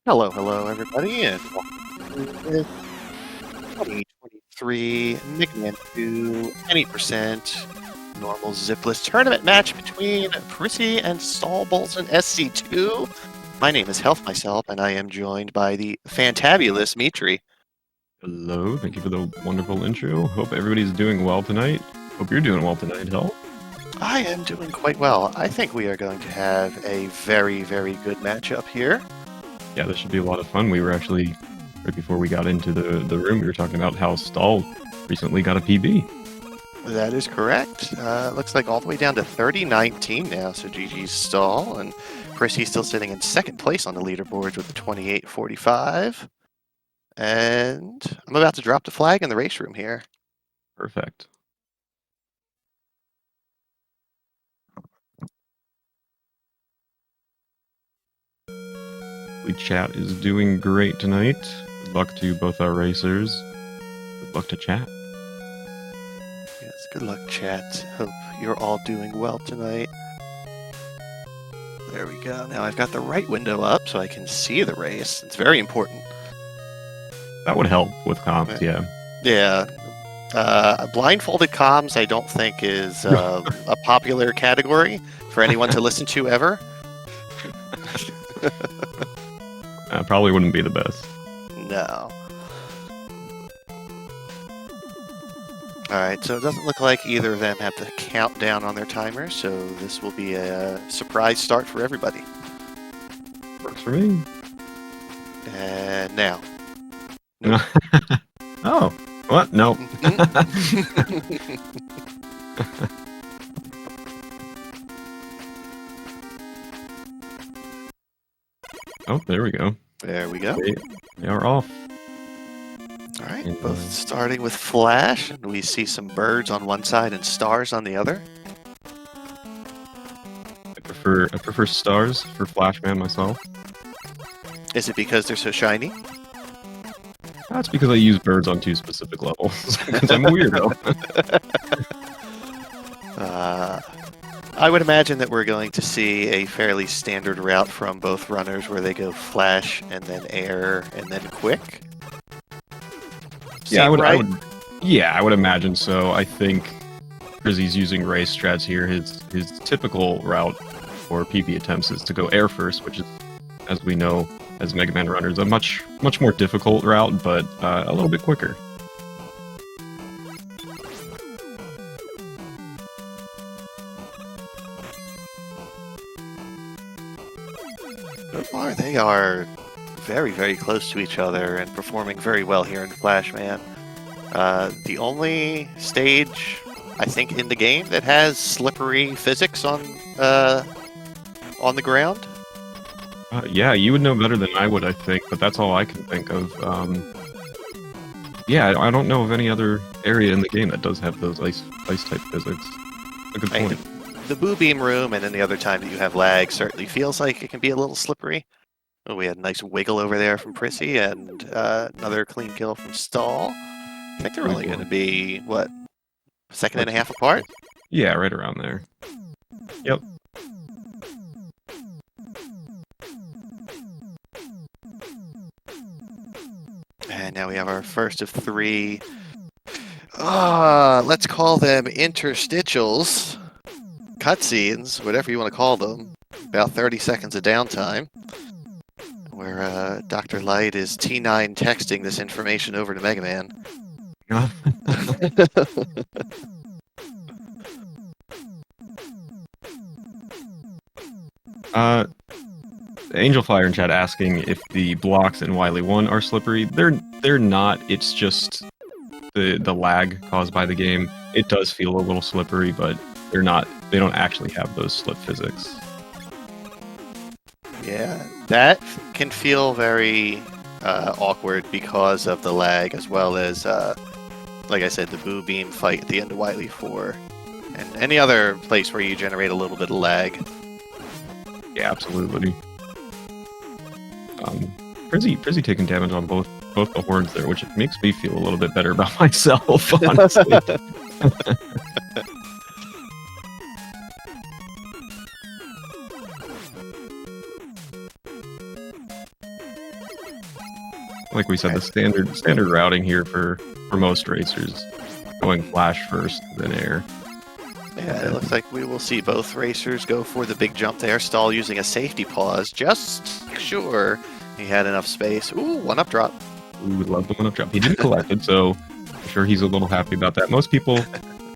Hello, hello, everybody, and welcome to the 2023 MM2 Any Normal Zipless Tournament match between prisi and StahlbolzenSC2. My name is Health Myself, and I am joined by the fantabulous Mitri. Hello, thank you for the wonderful intro. Hope everybody's doing well tonight. Hope you're doing well tonight, Hel. I am doing quite well. I think we are going to have a very, very good matchup here. Yeah, this should be a lot of fun. We were actually, right before we got into the room, we were talking about how Stahl recently got a PB. That is correct. Looks like all the way down to 30-19 now, so GG's Stahl, and prisi still sitting in second place on the leaderboard with the 28-45. And I'm about to drop the flag in the race room here. Perfect. The chat is doing great tonight. Good luck to both our racers. Good luck to chat. Yes, good luck, chat. Hope you're all doing well tonight. There we go. Now I've got the right window up so I can see the race. It's very important. That would help with comms, yeah. Yeah. Blindfolded comms, I don't think is a popular category for anyone to listen to ever. Probably wouldn't be the best. No. Alright, so it doesn't look like either of them have the countdown on their timer, so this will be a surprise start for everybody. Works for me. And now. Nope. Oh, what? No. Oh, there we go. There we go. They are off. All right, both starting with flash, and we see some birds on one side and stars on the other. I prefer stars for Flashman myself. Is it because they're so shiny? That's because I use birds on 2 specific levels. Because I'm a weirdo. I would imagine that we're going to see a fairly standard route from both runners where they go flash and then air and then quick. Yeah, I would imagine so. I think prisi's using race strats here. His typical route for PB attempts is to go air first, which is, as we know, as Mega Man runners, a much more difficult route, but a little bit quicker. So far, they are very, very close to each other and performing very well here in Flashman. The only stage, I think, in the game that has slippery physics on the ground. Yeah, you would know better than I would, I think, but that's all I can think of. Yeah, I don't know of any other area in the game that does have those ice-type physics. A good point. The Boo Beam room and any other time that you have lag certainly feels like it can be a little slippery. Oh, we had a nice wiggle over there from prisi and another clean kill from Stahl. I think they're only going to be, what, a second and a half apart? Yeah, right around there. Yep. And now we have our first of 3, let's call them interstitials, cutscenes, whatever you want to call them. About 30 seconds of downtime, where Dr. Light is T9 texting this information over to Mega Man. Angel Fire in chat asking if the blocks in Wily 1 are slippery. They're not. It's just the lag caused by the game. It does feel a little slippery, but they're not. They don't actually have those slip physics. Yeah, that can feel very awkward because of the lag, as well as, like I said, the Boo Beam fight at the end of Wily 4, and any other place where you generate a little bit of lag. Yeah, absolutely. prisi taking damage on both the horns there, which makes me feel a little bit better about myself, honestly. Like we said, the standard routing here for most racers, going flash first, then air. Yeah, it looks like we will see both racers go for the big jump there. Stahl using a safety pause just to make sure he had enough space. Ooh, one-up drop. We would love the one-up drop. He didn't collect it, so I'm sure he's a little happy about that. Most people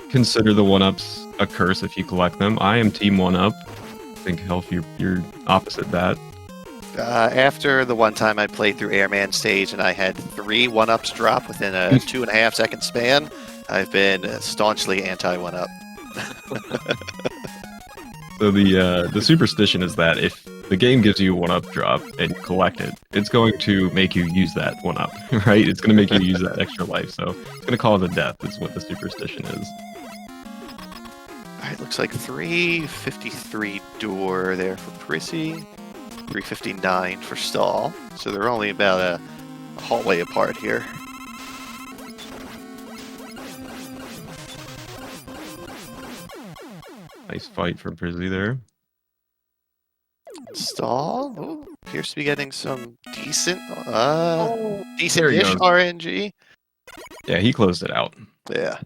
consider the one-ups a curse if you collect them. I am team one-up. I think, Health, you're opposite that. After the one time I played through Airman stage and I had 3 one-ups drop within a 2.5 second span, I've been staunchly anti-one-up. So the superstition is that if the game gives you a one-up drop and you collect it, it's going to make you use that one-up, right? It's going to make you use that extra life, so it's going to cause a death is what the superstition is. Alright, looks like 353 door there for prisi, 359 for Stahl, so they're only about a hallway apart here. Nice fight from prisi there. Stahl appears to be getting some decent, There he decent-ish goes. RNG. Yeah, he closed it out. Yeah.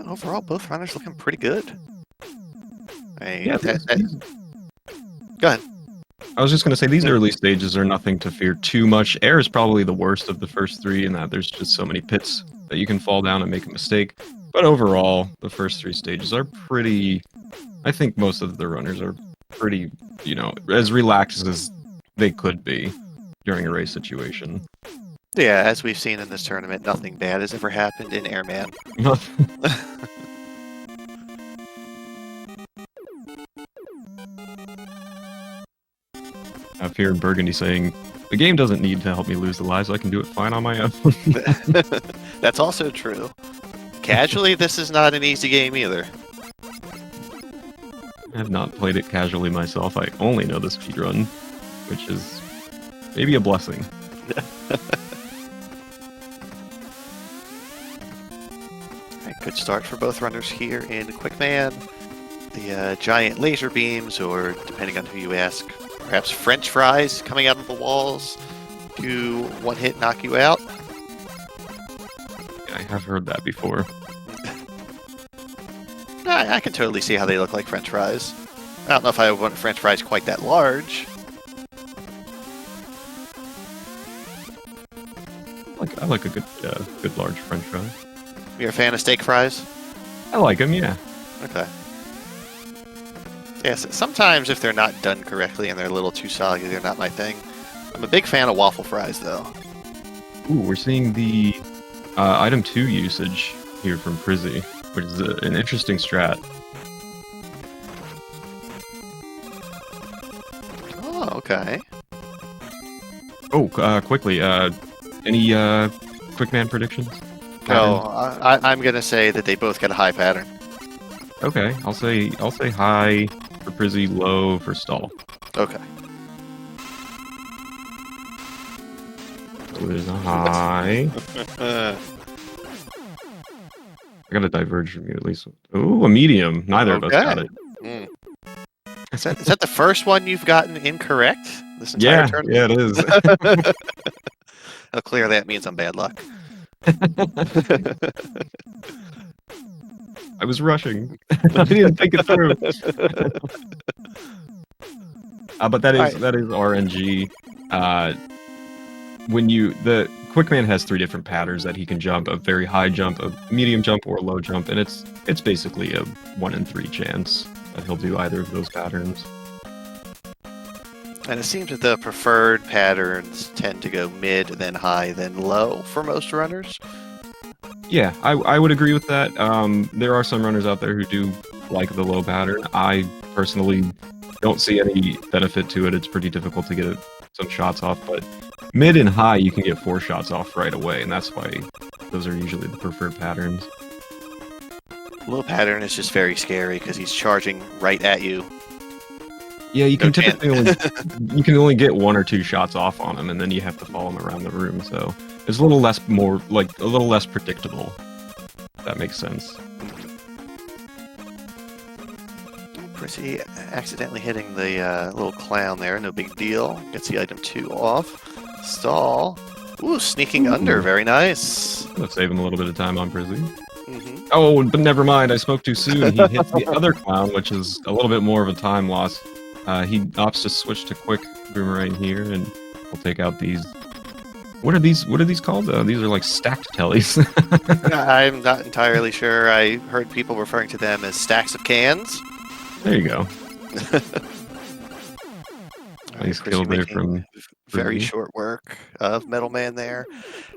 Overall, both runners looking pretty good. Yeah, Go ahead. I was just going to say, these early stages are nothing to fear too much. Air is probably the worst of the first 3 in that there's just so many pits that you can fall down and make a mistake. But overall, the first 3 stages are pretty... I think most of the runners are pretty, as relaxed as they could be during a race situation. Yeah, as we've seen in this tournament, nothing bad has ever happened in Airman. I've heard Burgundy saying, the game doesn't need to help me lose the lives, I can do it fine on my own. That's also true. Casually, this is not an easy game either. I have not played it casually myself, I only know the speedrun, which is maybe a blessing. Good start for both runners here in Quickman. The giant laser beams, or depending on who you ask, perhaps French fries coming out of the walls to one hit knock you out. I have heard that before. I can totally see how they look like French fries. I don't know if I want French fries quite that large. I like a good large French fry. You're a fan of steak fries? I like them, yeah. Okay. Yes, sometimes if they're not done correctly and they're a little too soggy, they're not my thing. I'm a big fan of waffle fries, though. Ooh, we're seeing the item 2 usage here from prisi, which is an interesting strat. Oh, okay. Oh, quickly, any Quickman predictions? No, I'm gonna say that they both get a high pattern. Okay, I'll say high for prisi, low for Stahl. Okay. So there's a high. I gotta diverge from you at least. Ooh, a medium. Neither of us got it. Mm. Is that the first one you've gotten incorrect this entire tournament? Yeah, it is. Oh, clearly that means I'm bad luck. I was rushing. I didn't think it through. But that is RNG. The Quickman has 3 different patterns that he can jump: a very high jump, a medium jump, or a low jump, and it's basically a 1 in 3 chance that he'll do either of those patterns. And it seems that the preferred patterns tend to go mid, then high, then low for most runners. Yeah, I would agree with that. There are some runners out there who do like the low pattern. I personally don't see any benefit to it. It's pretty difficult to get some shots off, but mid and high you can get 4 shots off right away, and that's why those are usually the preferred patterns. Low pattern is just very scary because he's charging right at you. Yeah, you can typically only get 1 or 2 shots off on him, and then you have to follow him around the room. So it's a little less predictable. If that makes sense. prisi accidentally hitting the little clown there, no big deal. Gets the item 2 off. Stahl. Ooh, sneaking under, very nice. Let's save him a little bit of time on prisi. Mm-hmm. Oh, but never mind, I spoke too soon. He hits the other clown, which is a little bit more of a time loss. He opts to switch to quick boomerang here, and we'll take out these. What are these called? These are like stacked tellies. I'm not entirely sure. I heard people referring to them as stacks of cans. There you go. Right, Nice kill there from very short work of Metal Man there.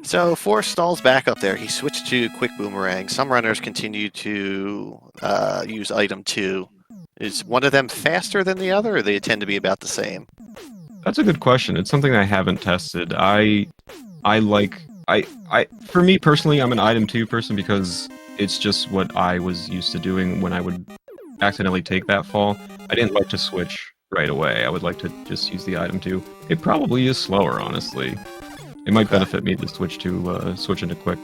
So for Stahl's back up there, he switched to quick boomerang. Some runners continue to use item 2. Is one of them faster than the other, or they tend to be about the same? That's a good question. It's something I haven't tested. I for me personally, I'm an item 2 person because it's just what I was used to doing when I would accidentally take that fall. I didn't like to switch right away. I would like to just use the item 2. It probably is slower, honestly. It might benefit me to switch into quick.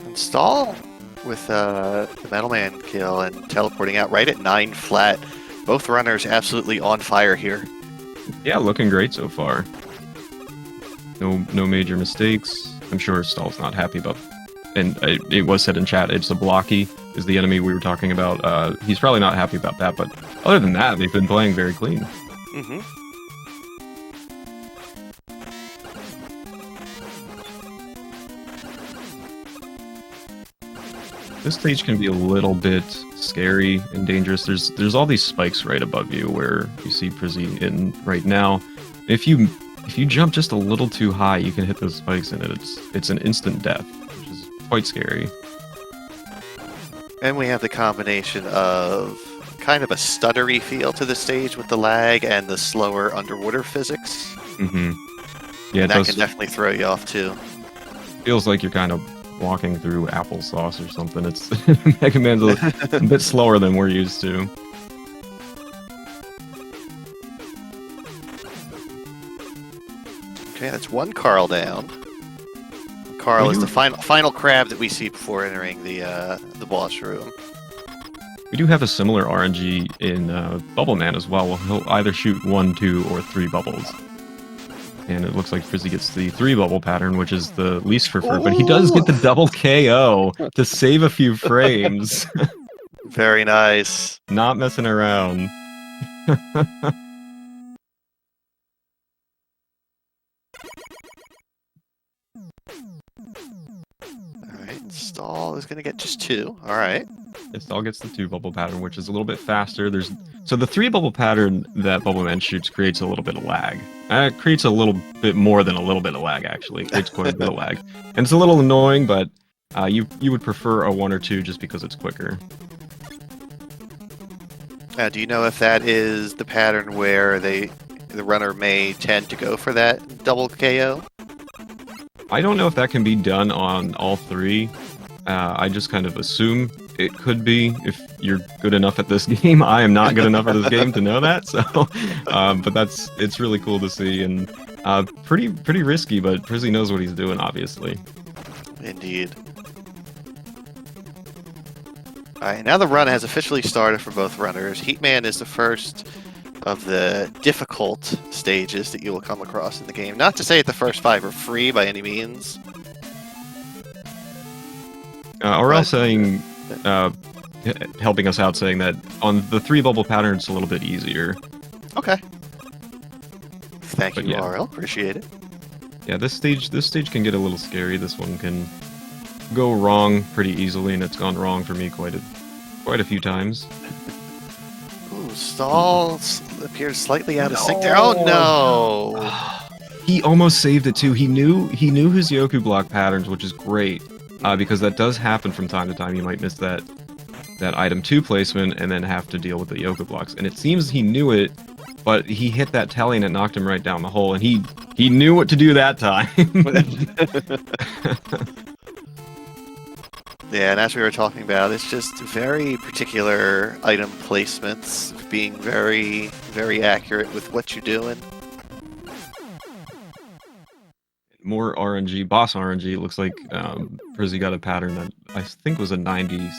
And Stahl with the Metal Man kill and teleporting out right at 9 flat. Both runners absolutely on fire here. Yeah, looking great so far. No major mistakes. I'm sure Stahl's not happy about. And it was said in chat, it's a blocky is the enemy we were talking about. He's probably not happy about that, but other than that, they've been playing very clean. Mm-hmm. This stage can be a little bit scary and dangerous. There's all these spikes right above you where you see prisi in right now. If you jump just a little too high, you can hit those spikes and it's an instant death, which is quite scary. And we have the combination of kind of a stuttery feel to the stage with the lag and the slower underwater physics. Mm-hmm. Yeah, that can definitely throw you off too. Feels like you're kind of walking through applesauce or something. It's Mega Man's a bit slower than we're used to. Okay, that's one Carl down. Carl is the final crab that we see before entering the boss room. We do have a similar RNG in Bubble Man as well. He'll either shoot 1, 2, or 3 bubbles. And it looks like prisi gets the 3 bubble pattern, which is the least preferred, but he does get the double KO to save a few frames. Very nice. Not messing around. Alright, Stahl is going to get just 2. Alright. Stahl gets the 2 bubble pattern, which is a little bit faster. So the 3 bubble pattern that Bubble Man shoots creates a little bit of lag. It creates a little bit more than a little bit of lag, actually. It creates quite a bit of lag. And it's a little annoying, but you would prefer a 1 or 2 just because it's quicker. Do you know if that is the pattern where the runner may tend to go for that double KO? I don't know if that can be done on all 3. I just kind of assume it could be if you're good enough at this game. I am not good enough at this game to know that, so but it's really cool to see and pretty risky, but prisi knows what he's doing, obviously. Indeed. Alright, now the run has officially started for both runners. Heatman is the first of the difficult stages that you will come across in the game. Not to say that the first 5 are free by any means. Aurel saying, helping us out, saying that on the 3 bubble pattern it's a little bit easier. Okay. Thank you, yeah. Aurel. Appreciate it. Yeah, this stage can get a little scary. This one can go wrong pretty easily, and it's gone wrong for me quite a few times. Ooh, Stahl appears slightly out of sync there. Oh no! He almost saved it too. He knew his Yoku block patterns, which is great. Because that does happen from time to time. You might miss that item 2 placement and then have to deal with the Yoku blocks. And it seems he knew it, but he hit that telly and it knocked him right down the hole. And he knew what to do that time. Yeah, and as we were talking about, it's just very particular item placements, being very, very accurate with what you're doing. More RNG, boss RNG. It looks like prisi got a pattern that I think was a 90-60,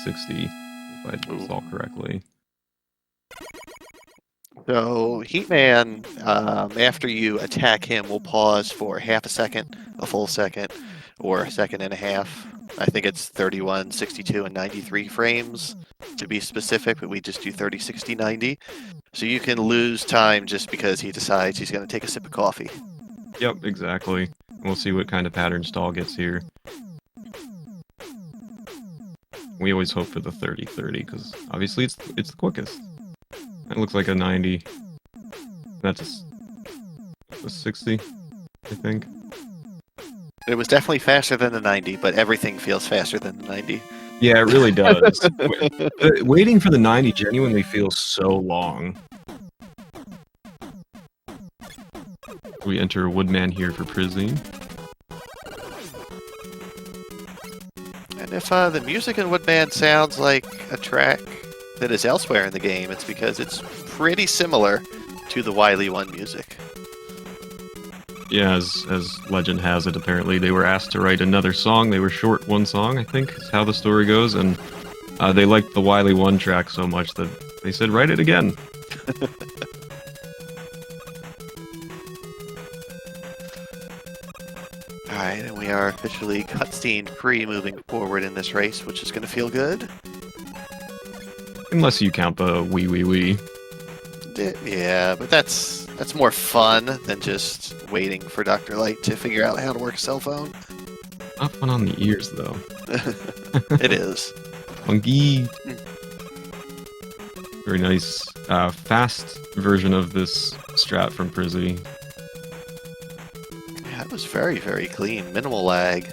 if I recall correctly. So Heatman, after you attack him, will pause for half a second, a full second, or a second and a half. I think it's 31, 62, and 93 frames to be specific, but we just do 30, 60, 90. So you can lose time just because he decides he's going to take a sip of coffee. Yep, exactly. We'll see what kind of pattern Stahl gets here. We always hope for the 30-30 because obviously it's the quickest. That looks like a 90. That's a 60, I think. It was definitely faster than the 90, but everything feels faster than the 90. Yeah, it really does. Waiting for the 90 genuinely feels so long. We enter Woodman here for prisi. And if the music in Woodman sounds like a track that is elsewhere in the game, it's because it's pretty similar to the Wily 1 music. Yeah, as legend has it, apparently they were asked to write another song. They were short one song, I think, is how the story goes, and they liked the Wily 1 track so much that they said, write it again. Alright, and we are officially cutscene free moving forward in this race, which is going to feel good. Unless you count the wee. Yeah, but that's more fun than just waiting for Dr. Light to figure out how to work a cell phone. Not fun on the ears, though. It is. Funky. Very nice, fast version of this strat from prisi. Yeah, it was very, very clean. Minimal lag.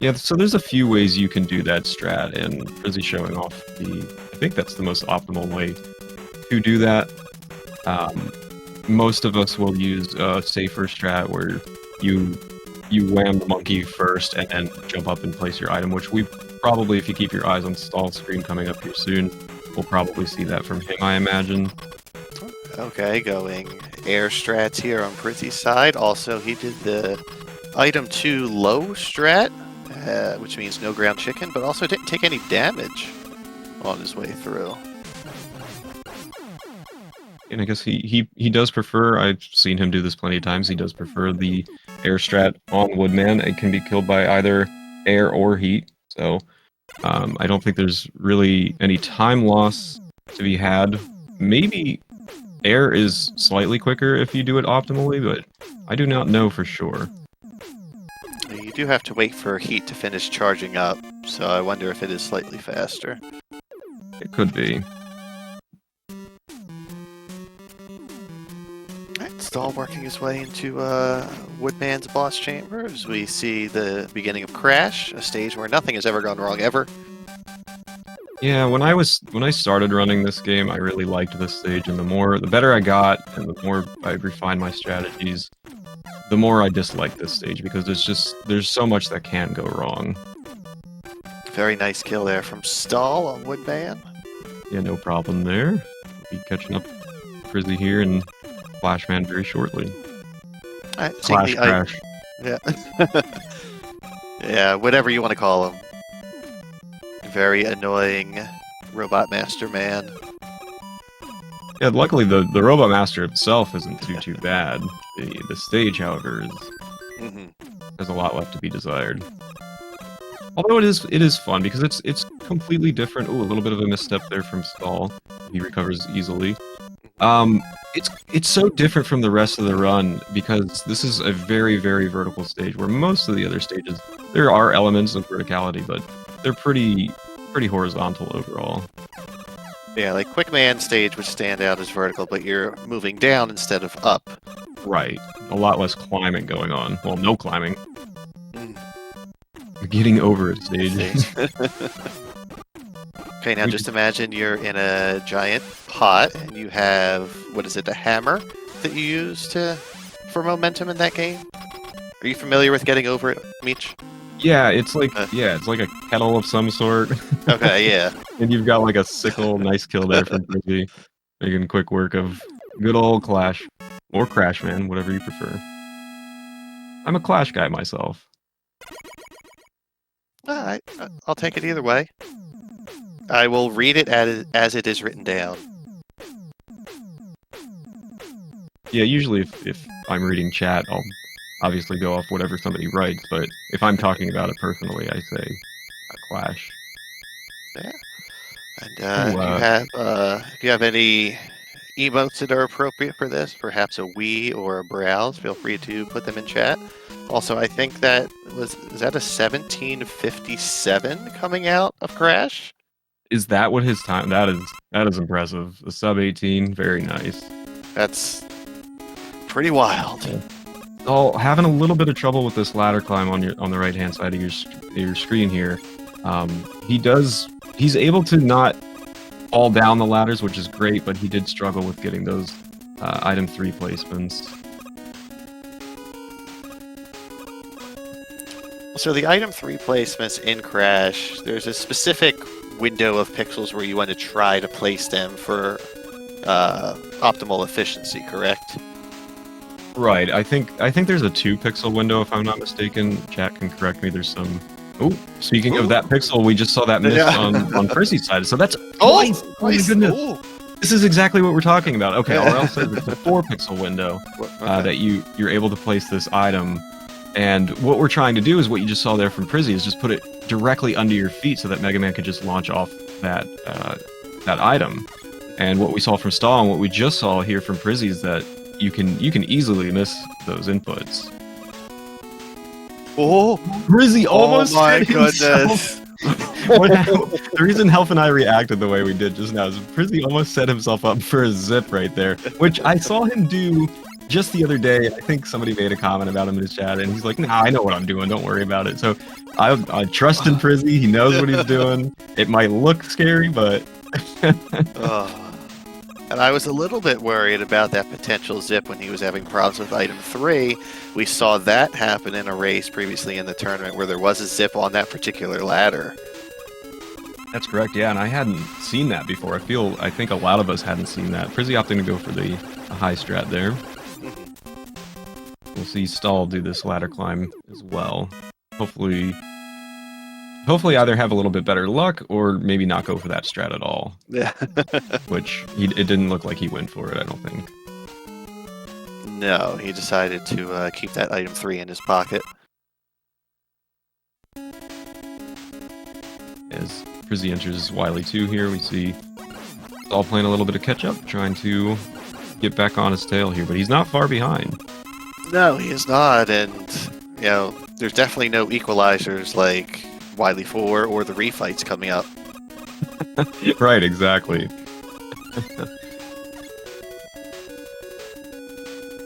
Yeah, so there's a few ways you can do that strat, and prisi showing off I think that's the most optimal way to do that. Most of us will use a safer strat where you wham the monkey first and then jump up and place your item, which we probably, if you keep your eyes on Stahl's screen coming up here soon, we'll probably see that from him, I imagine. Okay, going air strats here on prisi's side. Also, he did the item 2 low strat, which means no ground chicken, but also didn't take any damage on his way through. And I guess he does prefer, I've seen him do this plenty of times, he does prefer the air strat on Woodman. It can be killed by either air or heat, so I don't think there's really any time loss to be had. Maybe air is slightly quicker if you do it optimally, but I do not know for sure. You do have to wait for heat to finish charging up, so I wonder if it is slightly faster. It could be. Alright, Stahl working his way into Woodman's boss chamber as we see the beginning of Crash, a stage where nothing has ever gone wrong ever. Yeah, when I started running this game, I really liked this stage, and the better I got, and the more I refined my strategies, the more I dislike this stage because there's so much that can go wrong. Very nice kill there from Stahl on Woodman. Yeah, no problem there. We'll be catching up prisi here and Flashman very shortly. Alright, Slash Crash. Yeah. Yeah, whatever you want to call him. Very annoying Robot Master Man. Yeah, luckily the Robot Master itself isn't too bad. The stage, however, has a lot left to be desired. Although it is fun because it's completely different. Ooh, a little bit of a misstep there from Stahl. He recovers easily. It's so different from the rest of the run because this is a very, very vertical stage where most of the other stages, there are elements of verticality, but they're pretty horizontal overall. Yeah, like Quick Man stage would stand out as vertical, but you're moving down instead of up. Right. A lot less climbing going on. Well, no climbing. Getting over it stage. Okay, now just imagine you're in a giant pot and you have, what is it, a hammer that you use for momentum in that game? Are you familiar with getting over it, Meech? Yeah, it's like a kettle of some sort. Okay, yeah. And you've got like a sickle, nice kill there from prisi. Making quick work of good old Clash. Or Crash, man, whatever you prefer. I'm a Clash guy myself. Alright, I'll take it either way. I will read it as it is written down. Yeah, usually if I'm reading chat, I'll obviously go off whatever somebody writes, but if I'm talking about it personally, I say a clash. Yeah. And Ooh, if you have any emotes that are appropriate for this, perhaps a wee or a browse, feel free to put them in chat. Also, I think that is that a 1757 coming out of Crash? is that what his time? That is impressive. A sub 18, very nice. That's pretty wild. Oh, having a little bit of trouble with this ladder climb on the right hand side of your screen here. He's able to not fall down the ladders, which is great, but he did struggle with getting those item 3 placements. So the item 3 placements in Crash, there's a specific window of pixels where you want to try to place them for optimal efficiency, correct? Right. I think there's a 2 pixel window if I'm not mistaken. Chat can correct me. There's some. Oh, speaking of that pixel, we just saw that miss on prisi's side. So that's twice. Oh my goodness. Ooh. This is exactly what we're talking about. Okay, or else it's a 4 pixel window that you're able to place this item. And what we're trying to do is what you just saw there from Prisi is just put it directly under your feet so that Mega Man could just launch off that item. And what we saw from Stahl and what we just saw here from Prisi is that you can easily miss those inputs. Oh, Prisi almost! Oh my goodness! The reason Health and I reacted the way we did just now is Prisi almost set himself up for a zip right there, which I saw him do just the other day. I think somebody made a comment about him in his chat, and he's like, "Nah, I know what I'm doing. Don't worry about it." So I trust in Prisi. He knows what he's doing. It might look scary, but. And I was a little bit worried about that potential zip when he was having problems with item 3. We saw that happen in a race previously in the tournament where there was a zip on that particular ladder. That's correct, yeah, and I hadn't seen that before. I think a lot of us hadn't seen that. Prisi opting to go for the high strat there. We'll see Stahl do this ladder climb as well. Hopefully either have a little bit better luck or maybe not go for that strat at all. Yeah. Which it didn't look like he went for it, I don't think. No, he decided to keep that item 3 in his pocket. As Prisi enters Wily 2 here, we see Stahl playing a little bit of catch-up, trying to get back on his tail here, but he's not far behind. No, he is not, and, you know, there's definitely no equalizers like Wily 4 or the refights coming up. Right, exactly.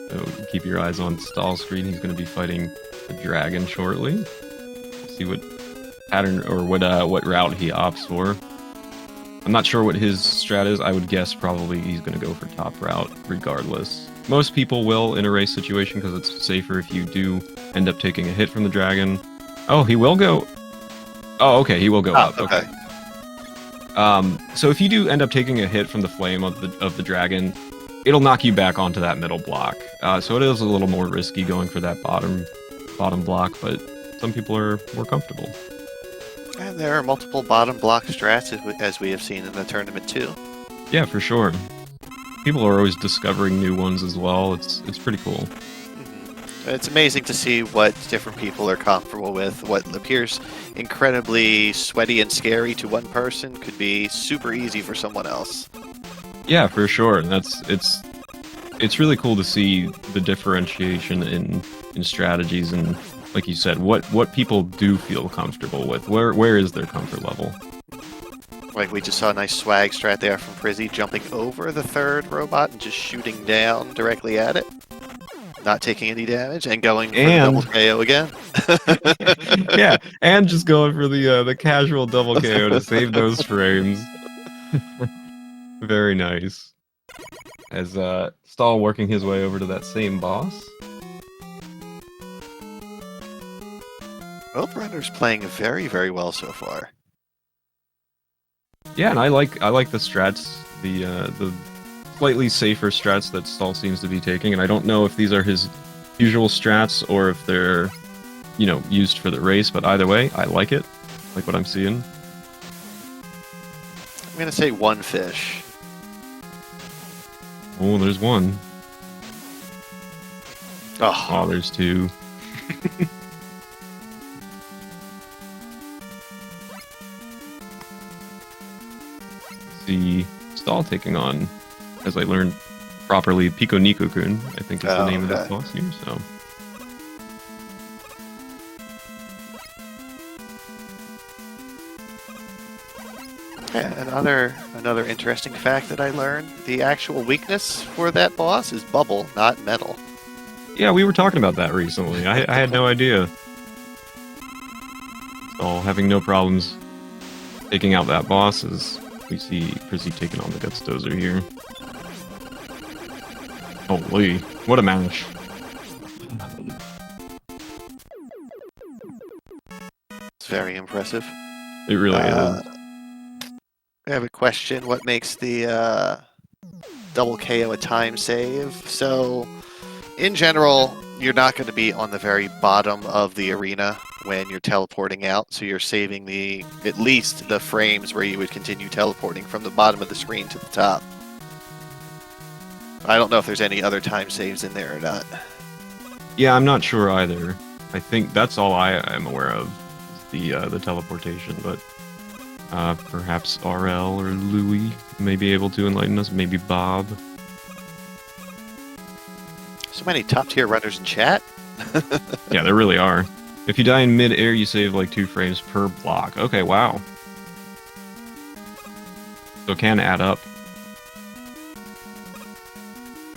So keep your eyes on Stahl's screen. He's going to be fighting a dragon shortly. See what pattern or what route he opts for. I'm not sure what his strat is. I would guess probably he's going to go for top route regardless. Most people will in a race situation because it's safer if you do end up taking a hit from the dragon. Oh, he will go. Oh, okay, he will go up. Okay. So if you do end up taking a hit from the flame of the dragon, it'll knock you back onto that middle block. So it is a little more risky going for that bottom block, but some people are more comfortable. And there are multiple bottom block strats as we have seen in the tournament too. Yeah, for sure. People are always discovering new ones as well. It's pretty cool. It's amazing to see what different people are comfortable with. What appears incredibly sweaty and scary to one person could be super easy for someone else. Yeah, for sure. And it's really cool to see the differentiation in strategies and, like you said, what people do feel comfortable with. Where is their comfort level? Like we just saw a nice swag strat there from Prisi, jumping over the third robot and just shooting down directly at it. Not taking any damage and going for the double KO again. Yeah, and just going for the casual double KO to save those frames. Very nice. As Stahl working his way over to that same boss. Both runners playing very, very well so far. Yeah, and I like the strats, the slightly safer strats that Stahl seems to be taking, and I don't know if these are his usual strats or if they're, used for the race, but either way, I like it. Like what I'm seeing. I'm gonna say one fish. Oh, there's one. Oh, Oh, there's two. See Stahl taking on, as I learned properly, Pico Nico-kun, I think is the name of this boss here, so. yeah, another interesting fact that I learned: the actual weakness for that boss is bubble, not metal. Yeah, we were talking about that recently. I had no idea. Stahl having no problems taking out that boss as we see prisi taking on the Guts Dozer here. Holy, what a match. It's very impressive. It really is. I have a question. What makes the double KO a time save? So, in general, you're not going to be on the very bottom of the arena when you're teleporting out, so you're saving at least the frames where you would continue teleporting from the bottom of the screen to the top. I don't know if there's any other time saves in there or not. Yeah, I'm not sure either. I think that's all I am aware of, is the teleportation, but perhaps RL or Louis may be able to enlighten us, maybe Bob. So many top-tier runners in chat. Yeah, there really are. If you die in mid-air, you save like 2 frames per block. Okay, wow. So it can add up.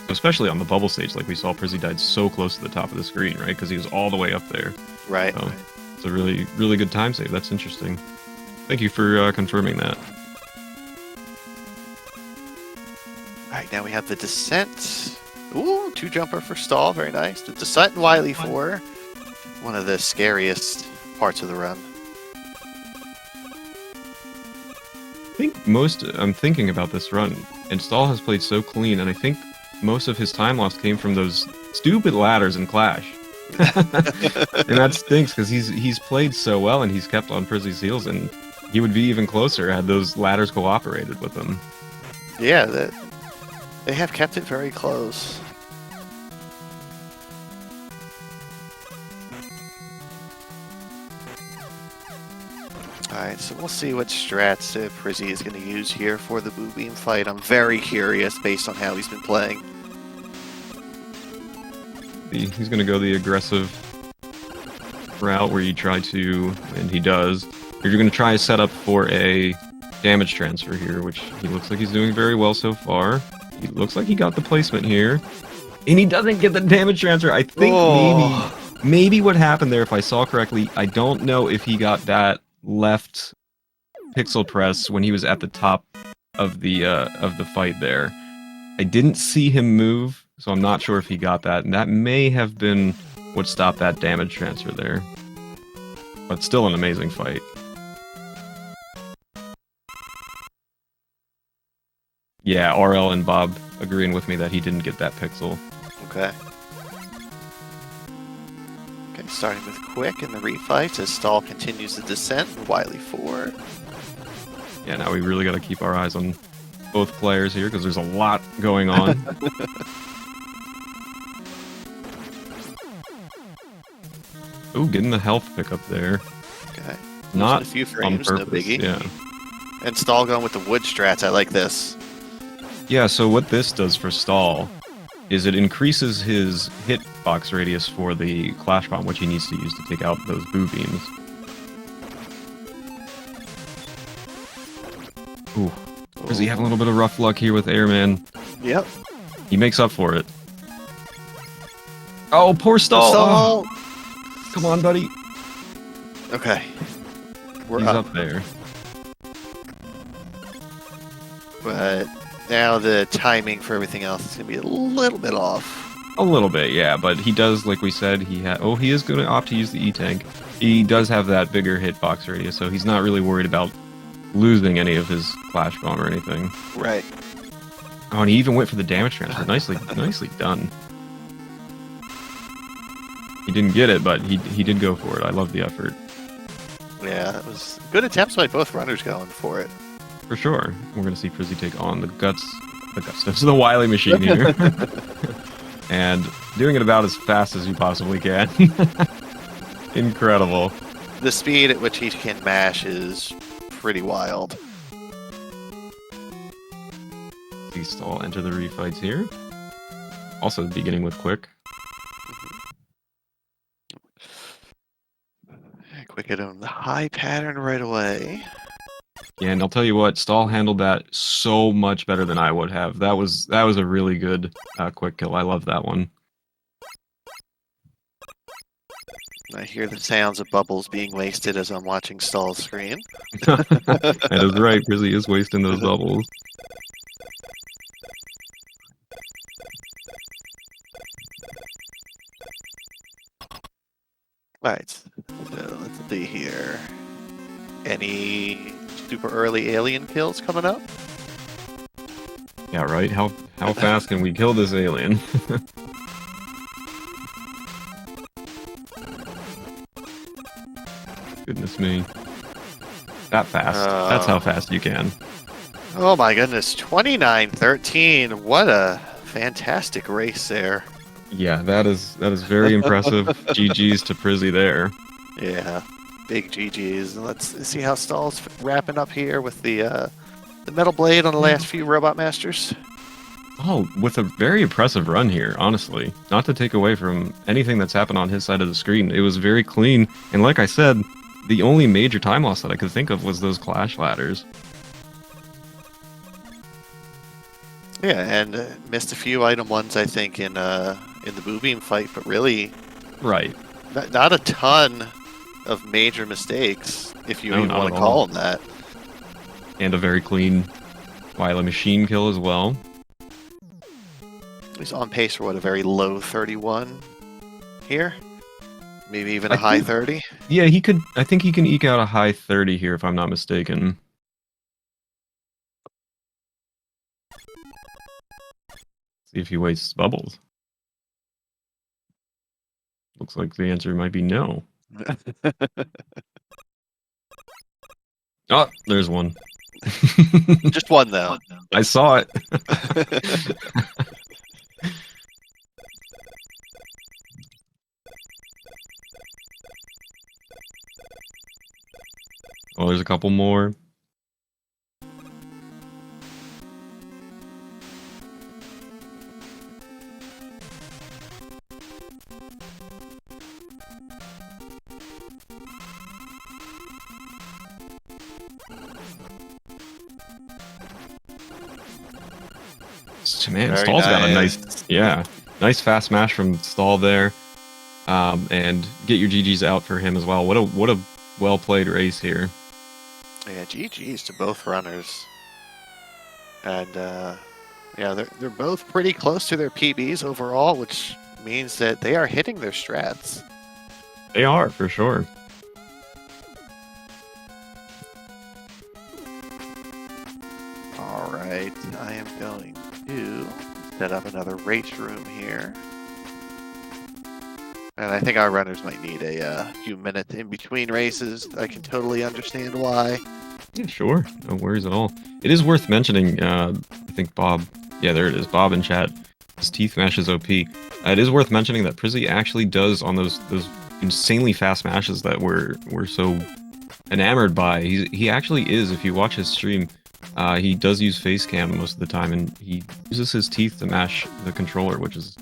Especially on the bubble stage, like we saw, prisi died so close to the top of the screen, right? Because he was all the way up there. Right. So it's a really, really good time save. That's interesting. Thank you for confirming that. Alright, now we have the Descent. Ooh, 2-jumper for Stahl, very nice. The Descent and Wily 4. One of the scariest parts of the run. I think I'm thinking about this run, and Stahl has played so clean, and I think most of his time lost came from those stupid ladders in Clash. And that stinks, because he's played so well, and he's kept on prisi's heels, and he would be even closer had those ladders cooperated with him. Yeah, they have kept it very close. Alright, so we'll see what strats prisi is going to use here for the Boo Beam fight. I'm very curious based on how he's been playing. He's going to go the aggressive route where you try to, and he does. You're going to try to set up for a damage transfer here, which he looks like he's doing very well so far. He looks like he got the placement here. And he doesn't get the damage transfer. I think maybe what happened there, if I saw correctly, I don't know if he got that left pixel press when he was at the top of the fight there. I didn't see him move, so I'm not sure if he got that, and that may have been what stopped that damage transfer there. But still an amazing fight. Yeah, RL and Bob agreeing with me that he didn't get that pixel. Okay. Okay, starting with Quick in the refight as Stahl continues the descent and Wily 4. Yeah, now we really got to keep our eyes on both players here because there's a lot going on. Ooh, getting the health pickup there. Okay. Not a few frames, on no purpose, biggie. yeah. And Stahl going with the wood strats. I like this. Yeah, so what this does for Stahl is it increases his hitbox radius for the Clash Bomb, which he needs to use to take out those Boo Beams. Ooh. Is he having a little bit of rough luck here with Airman? Yep. He makes up for it. Oh, poor Stahl! Stahl! Oh. Come on, buddy. Okay. We're He's up. up there. But now the timing for everything else is going to be a little bit off. A little bit, yeah, but he does, like we said, he is going to opt to use the E-Tank. He does have that bigger hitbox radius, so he's not really worried about losing any of his Clash Bomb or anything. Right. Oh, and he even went for the damage transfer. Nicely done. He didn't get it, but he did go for it. I love the effort. Yeah, it was good attempts by both runners going for it. For sure. We're going to see prisi take on the Gusto, the Wily machine here. And doing it about as fast as you possibly can. Incredible. The speed at which he can mash is pretty wild. See Stahl enter the refights here. Also beginning with quick. Quick hit on the high pattern right away. Yeah, and I'll tell you what, Stahl handled that so much better than I would have. That was a really good quick kill. I love that one. I hear the sounds of bubbles being wasted as I'm watching Stahl's screen. That is right, prisi is wasting those bubbles. Alright, so let's see here. Any super early alien kills coming up? Yeah, right? How fast can we kill this alien? Goodness me. That fast. That's how fast you can. Oh my goodness, 29-13. What a fantastic race there. Yeah, that is very impressive. GG's to prisi there. Yeah, big GG's. Let's see how Stahl's wrapping up here with the metal blade on the last few Robot Masters. Oh, with a very impressive run here, honestly. Not to take away from anything that's happened on his side of the screen. It was very clean, and like I said, the only major time loss that I could think of was those clash ladders. Yeah, and missed a few item ones, I think, in the Boo Beam fight, but really, Right. not a ton of major mistakes, if you No, even not want to at call all. them that. And a very clean Wily machine kill as well. He's on pace for what, a very low 31 here? Maybe even I a high think- 30? Yeah, I think he can eke out a high 30 here if I'm not mistaken. See if he wastes bubbles. Looks like the answer might be no. Oh, there's one. Just one, though. I saw it. Oh, there's a couple more. Man, Very Stahl's got a nice. nice fast smash from Stahl there, and get your GGs out for him as well. What a well played race here. Yeah, GG's to both runners. And yeah, they're both pretty close to their PBs overall, which means that they are hitting their strats. They are for sure. All right, I am going to set up another race room here. And I think our runners might need a few minutes in between races. I can totally understand why. Yeah, sure. No worries at all. It is worth mentioning, I think Bob, yeah, there it is, Bob in chat, his teeth mash is OP. It is worth mentioning that prisi actually does, on those insanely fast mashes that we're so enamored by, he actually is, if you watch his stream, he does use face cam most of the time, and he uses his teeth to mash the controller, which is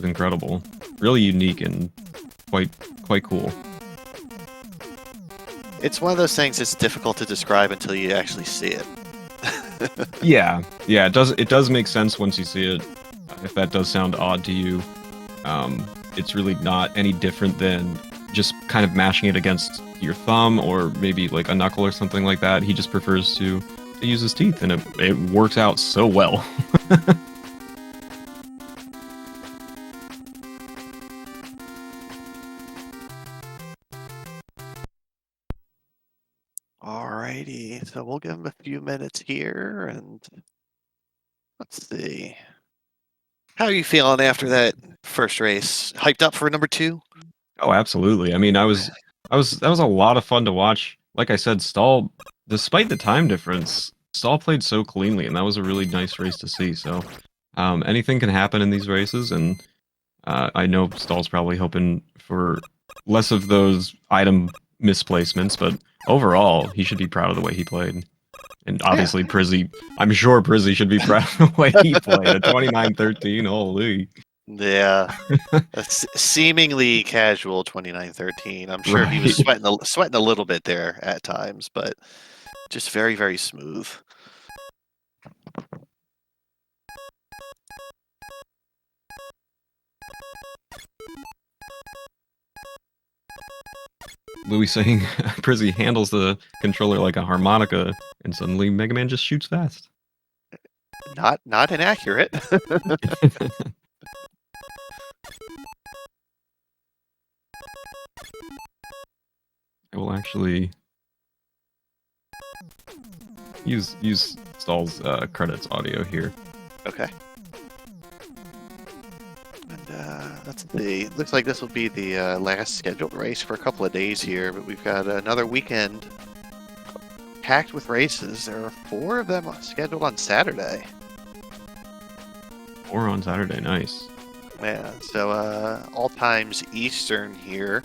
incredible. Really unique and quite cool. It's one of those things that's difficult to describe until you actually see it. Yeah, it does make sense once you see it. If that does sound odd to you, it's really not any different than just kind of mashing it against your thumb or maybe like a knuckle or something like that. He just prefers to use his teeth, and it works out so well. Alrighty, so we'll give him a few minutes here, and let's see. How are you feeling after that first race? Hyped up for number 2? Oh, absolutely. I mean, that was a lot of fun to watch. Like I said, Stahl, despite the time difference, Stahl played so cleanly, and that was a really nice race to see. So anything can happen in these races, and I know Stahl's probably hoping for less of those item misplacements, but overall, he should be proud of the way he played. And obviously, Prisi, I'm sure Prisi should be proud of the way he played. A 29-13, holy. Yeah, a seemingly casual 29-13. I'm sure he was sweating a little bit there at times, but just very, very smooth. Louis saying Prisi handles the controller like a harmonica, and suddenly Mega Man just shoots fast. Not inaccurate. I will actually use Stahl's credits audio here. Okay. And let's see. Looks like this will be the last scheduled race for a couple of days here, but we've got another weekend packed with races. There are 4 of them scheduled on Saturday. 4 on Saturday, nice. Yeah, so all times Eastern here,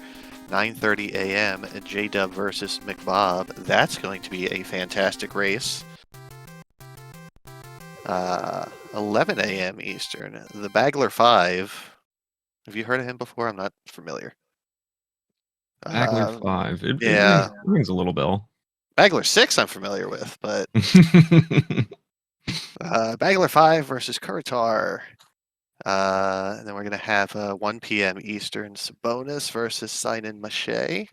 9:30 a.m. J-Dub versus McBob. That's going to be a fantastic race. 11 a.m. Eastern, the Bagler 5. Have you heard of him before? I'm not familiar. Bagler 5. It rings a little bell. Bagler 6 I'm familiar with, but Bagler 5 versus Kurtar. And then we're going to have 1 p.m. Eastern, Sabonis versus Sinan Mache.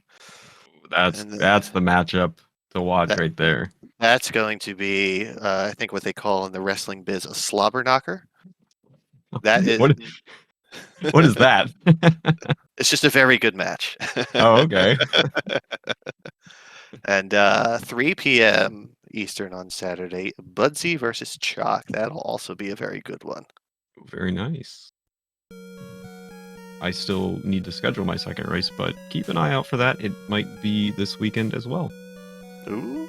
That's the matchup to watch right there. That's going to be, I think, what they call in the wrestling biz a slobber knocker. That is. What is that? It's just a very good match. Oh, okay. And 3 p.m. Eastern on Saturday, Budsy versus Chalk. That'll also be a very good one. Very nice. I still need to schedule my second race, but keep an eye out for that. It might be this weekend as well. Ooh.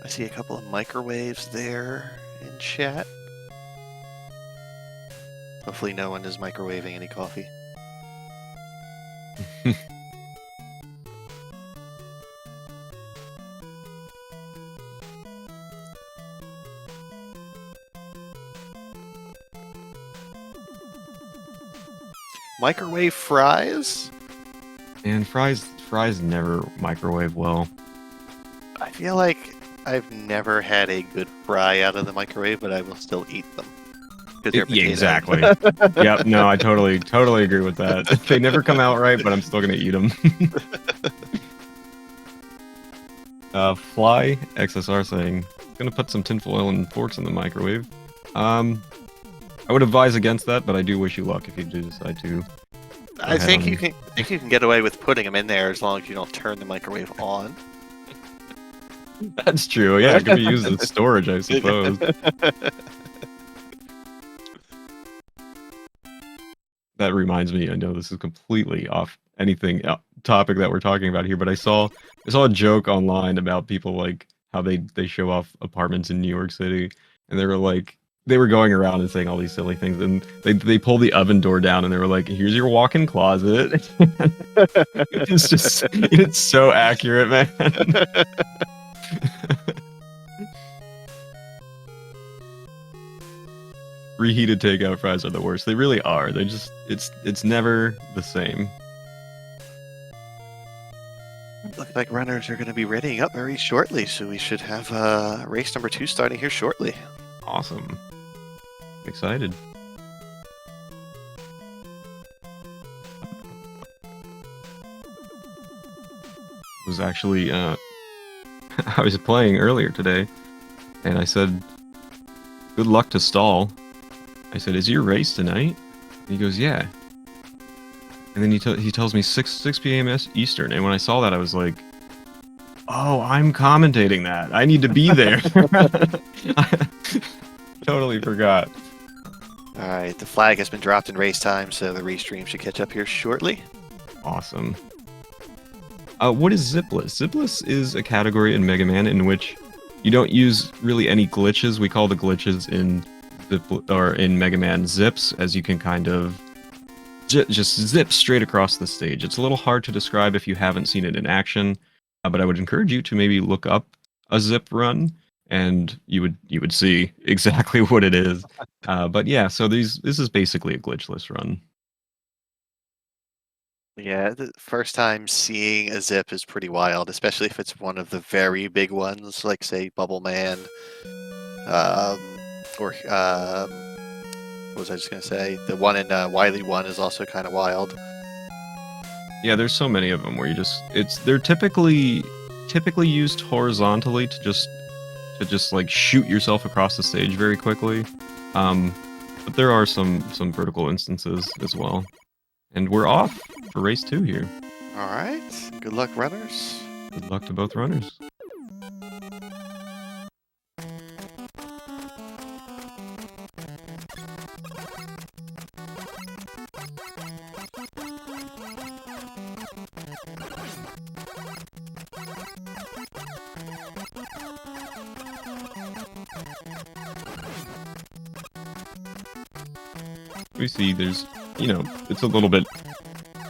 I see a couple of microwaves there in chat. Hopefully no one is microwaving any coffee. Microwave fries? And fries never microwave well. I feel like I've never had a good fry out of the microwave, but I will still eat them. Yeah, exactly. Yep, no, I totally agree with that. They never come out right, but I'm still gonna eat them. Fly XSR saying, gonna put some tinfoil and forks in the microwave. I would advise against that, but I do wish you luck if you do decide to. I think you can get away with putting them in there as long as you don't turn the microwave on. That's true. Yeah, it could be used as storage, I suppose. That reminds me, I know this is completely off anything topic that we're talking about here, but I saw a joke online about people like how they show off apartments in New York City, and they were going around and saying all these silly things, and they pull the oven door down and they were like, here's your walk-in closet. It's so accurate, man. Reheated takeout fries are the worst. They really are. They just it's never the same. Looks like runners are going to be readying up very shortly, so we should have race number 2 starting here shortly. Awesome. Excited. Was actually I was playing earlier today, and I said, good luck to Stahl. I said, is your race tonight? And he goes, yeah. And then he tells me 6 p.m. Eastern, and when I saw that, I was like, oh, I'm commentating that. I need to be there. I totally forgot. All right, the flag has been dropped in race time, so the restream should catch up here shortly. Awesome. What is Zipless? Zipless is a category in Mega Man in which you don't use really any glitches. We call the glitches in in Mega Man zips, as you can kind of just zip straight across the stage. It's a little hard to describe if you haven't seen it in action, but I would encourage you to maybe look up a zip run, and you would see exactly what it is. But yeah, so this is basically a glitchless run. Yeah, the first time seeing a zip is pretty wild, especially if it's one of the very big ones, like say Bubble Man, or what was I just gonna say? The one in Wily One is also kind of wild. Yeah, there's so many of them where they're typically used horizontally to just like shoot yourself across the stage very quickly. But there are some vertical instances as well. And we're off for race 2 here. All right, good luck, runners. Good luck to both runners. We see there's, it's a little bit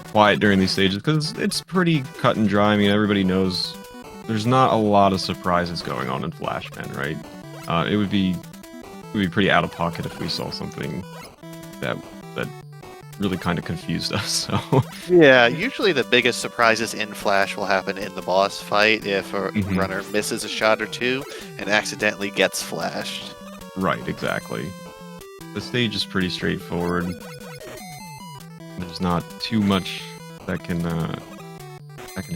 quiet during these stages because it's pretty cut and dry. I mean, everybody knows there's not a lot of surprises going on in Flashman, right? It would be pretty out of pocket if we saw something that really kind of confused us. So yeah, usually the biggest surprises in Flash will happen in the boss fight if a runner misses a shot or two and accidentally gets flashed. Right, exactly. The stage is pretty straightforward. There's not too much that can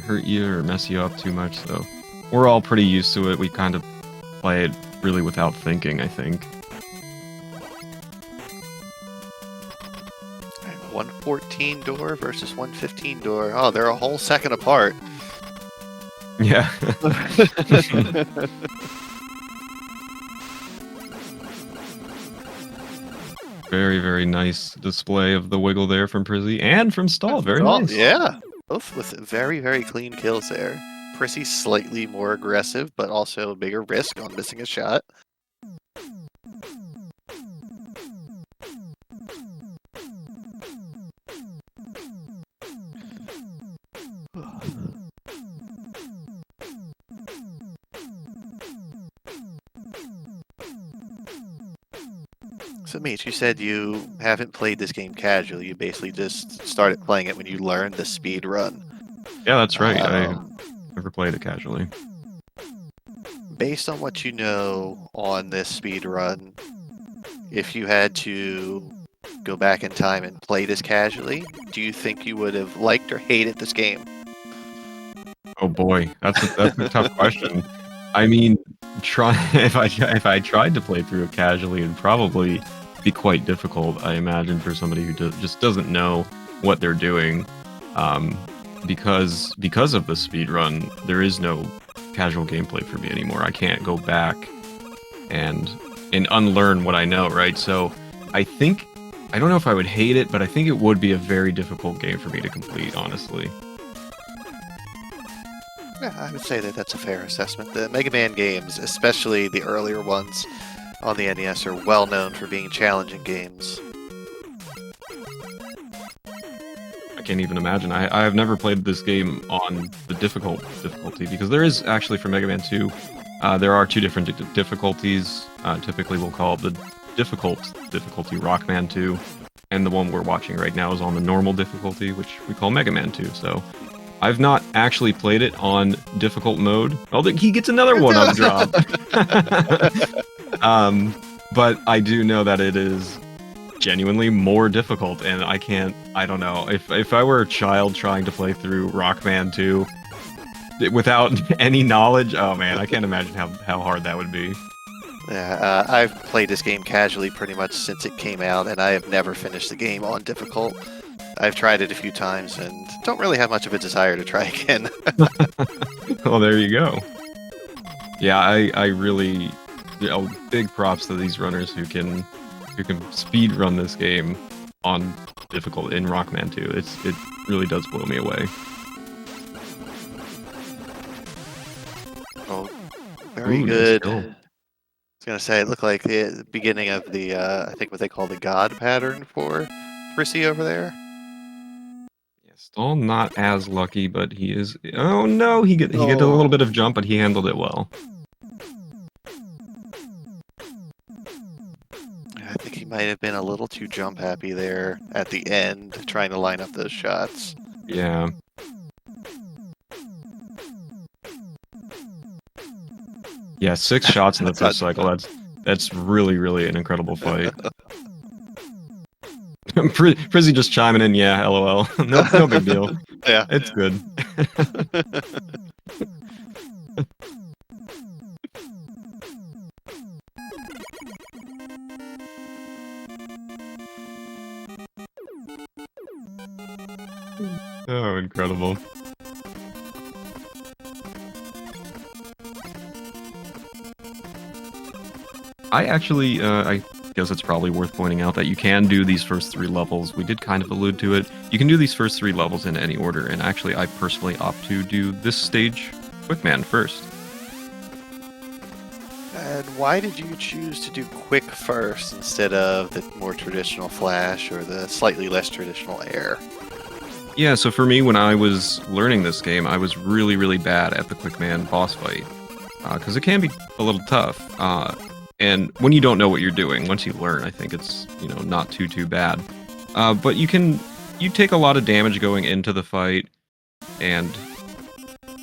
hurt you or mess you up too much, so we're all pretty used to it. We kind of play it really without thinking, I think. 114 door versus 115 door. Oh, they're a whole second apart. Yeah. Very, very nice display of the wiggle there from prisi and from Stahl. Very nice. Yeah, both with very, very clean kills there. prisi slightly more aggressive, but also a bigger risk on missing a shot. So, Meech, you said you haven't played this game casually. You basically just started playing it when you learned the speed run. Yeah, that's right. I never played it casually. Based on what you know on this speed run, if you had to go back in time and play this casually, do you think you would have liked or hated this game? Oh boy, that's a tough question. I mean, if I tried to play through it casually, it'd probably be quite difficult, I imagine, for somebody who just doesn't know what they're doing. Because of the speed run, there is no casual gameplay for me anymore. I can't go back and unlearn what I know, right? So I don't know if I would hate it, but I think it would be a very difficult game for me to complete, honestly. Yeah, I would say that that's a fair assessment. The Mega Man games, especially the earlier ones on the NES, are well known for being challenging games. I can't even imagine. I have never played this game on the difficulty, because there is actually, for Mega Man 2, there are two different difficulties. Typically we'll call the difficulty Rockman 2, and the one we're watching right now is on the normal difficulty, which we call Mega Man 2. So I've not actually played it on difficult mode. Oh, he gets another one-up drop. But I do know that it is genuinely more difficult, and I don't know. If I were a child trying to play through Rockman 2 without any knowledge, oh man, I can't imagine how hard that would be. Yeah, I've played this game casually pretty much since it came out, and I have never finished the game on difficult. I've tried it a few times and don't really have much of a desire to try again. Well, there you go. Yeah, I really, big props to these runners who can speed run this game on difficult in Rockman 2. It really does blow me away. Oh, very Ooh, good. nice I kill. was gonna say it looked like the beginning of the I think what they call the God pattern for prisi over there. Yeah, Stahl not as lucky, but he is. Oh no, he get a little bit of jump, but he handled it well. I think he might have been a little too jump happy there at the end, trying to line up those shots. Yeah. Yeah, 6 shots in the first cycle. That's really an incredible fight. Prisi just chiming in, yeah, lol. No big deal. Yeah. It's good. Oh, incredible. I actually, I guess it's probably worth pointing out that you can do these first 3 levels. We did kind of allude to it. You can do these first 3 levels in any order, and actually I personally opt to do this stage Quickman first. And why did you choose to do quick first instead of the more traditional flash or the slightly less traditional air? Yeah, so for me, when I was learning this game, I was really bad at the Quickman boss fight. Because it can be a little tough. And when you don't know what you're doing, once you learn, I think it's, you know, not too bad. But you take a lot of damage going into the fight, and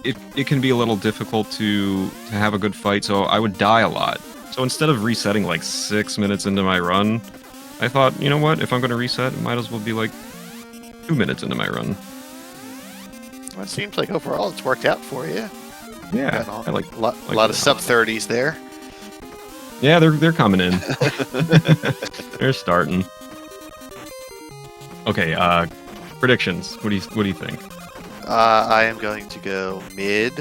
it can be a little difficult to have a good fight, so I would die a lot. So instead of resetting like 6 minutes into my run, I thought, you know what, if I'm going to reset, it might as well be like 2 minutes into my run. Well, it seems like overall it's worked out for you. Yeah, I like a lot of sub-30s there. Yeah, they're coming in. They're starting. Okay, predictions. What do you think? I am going to go mid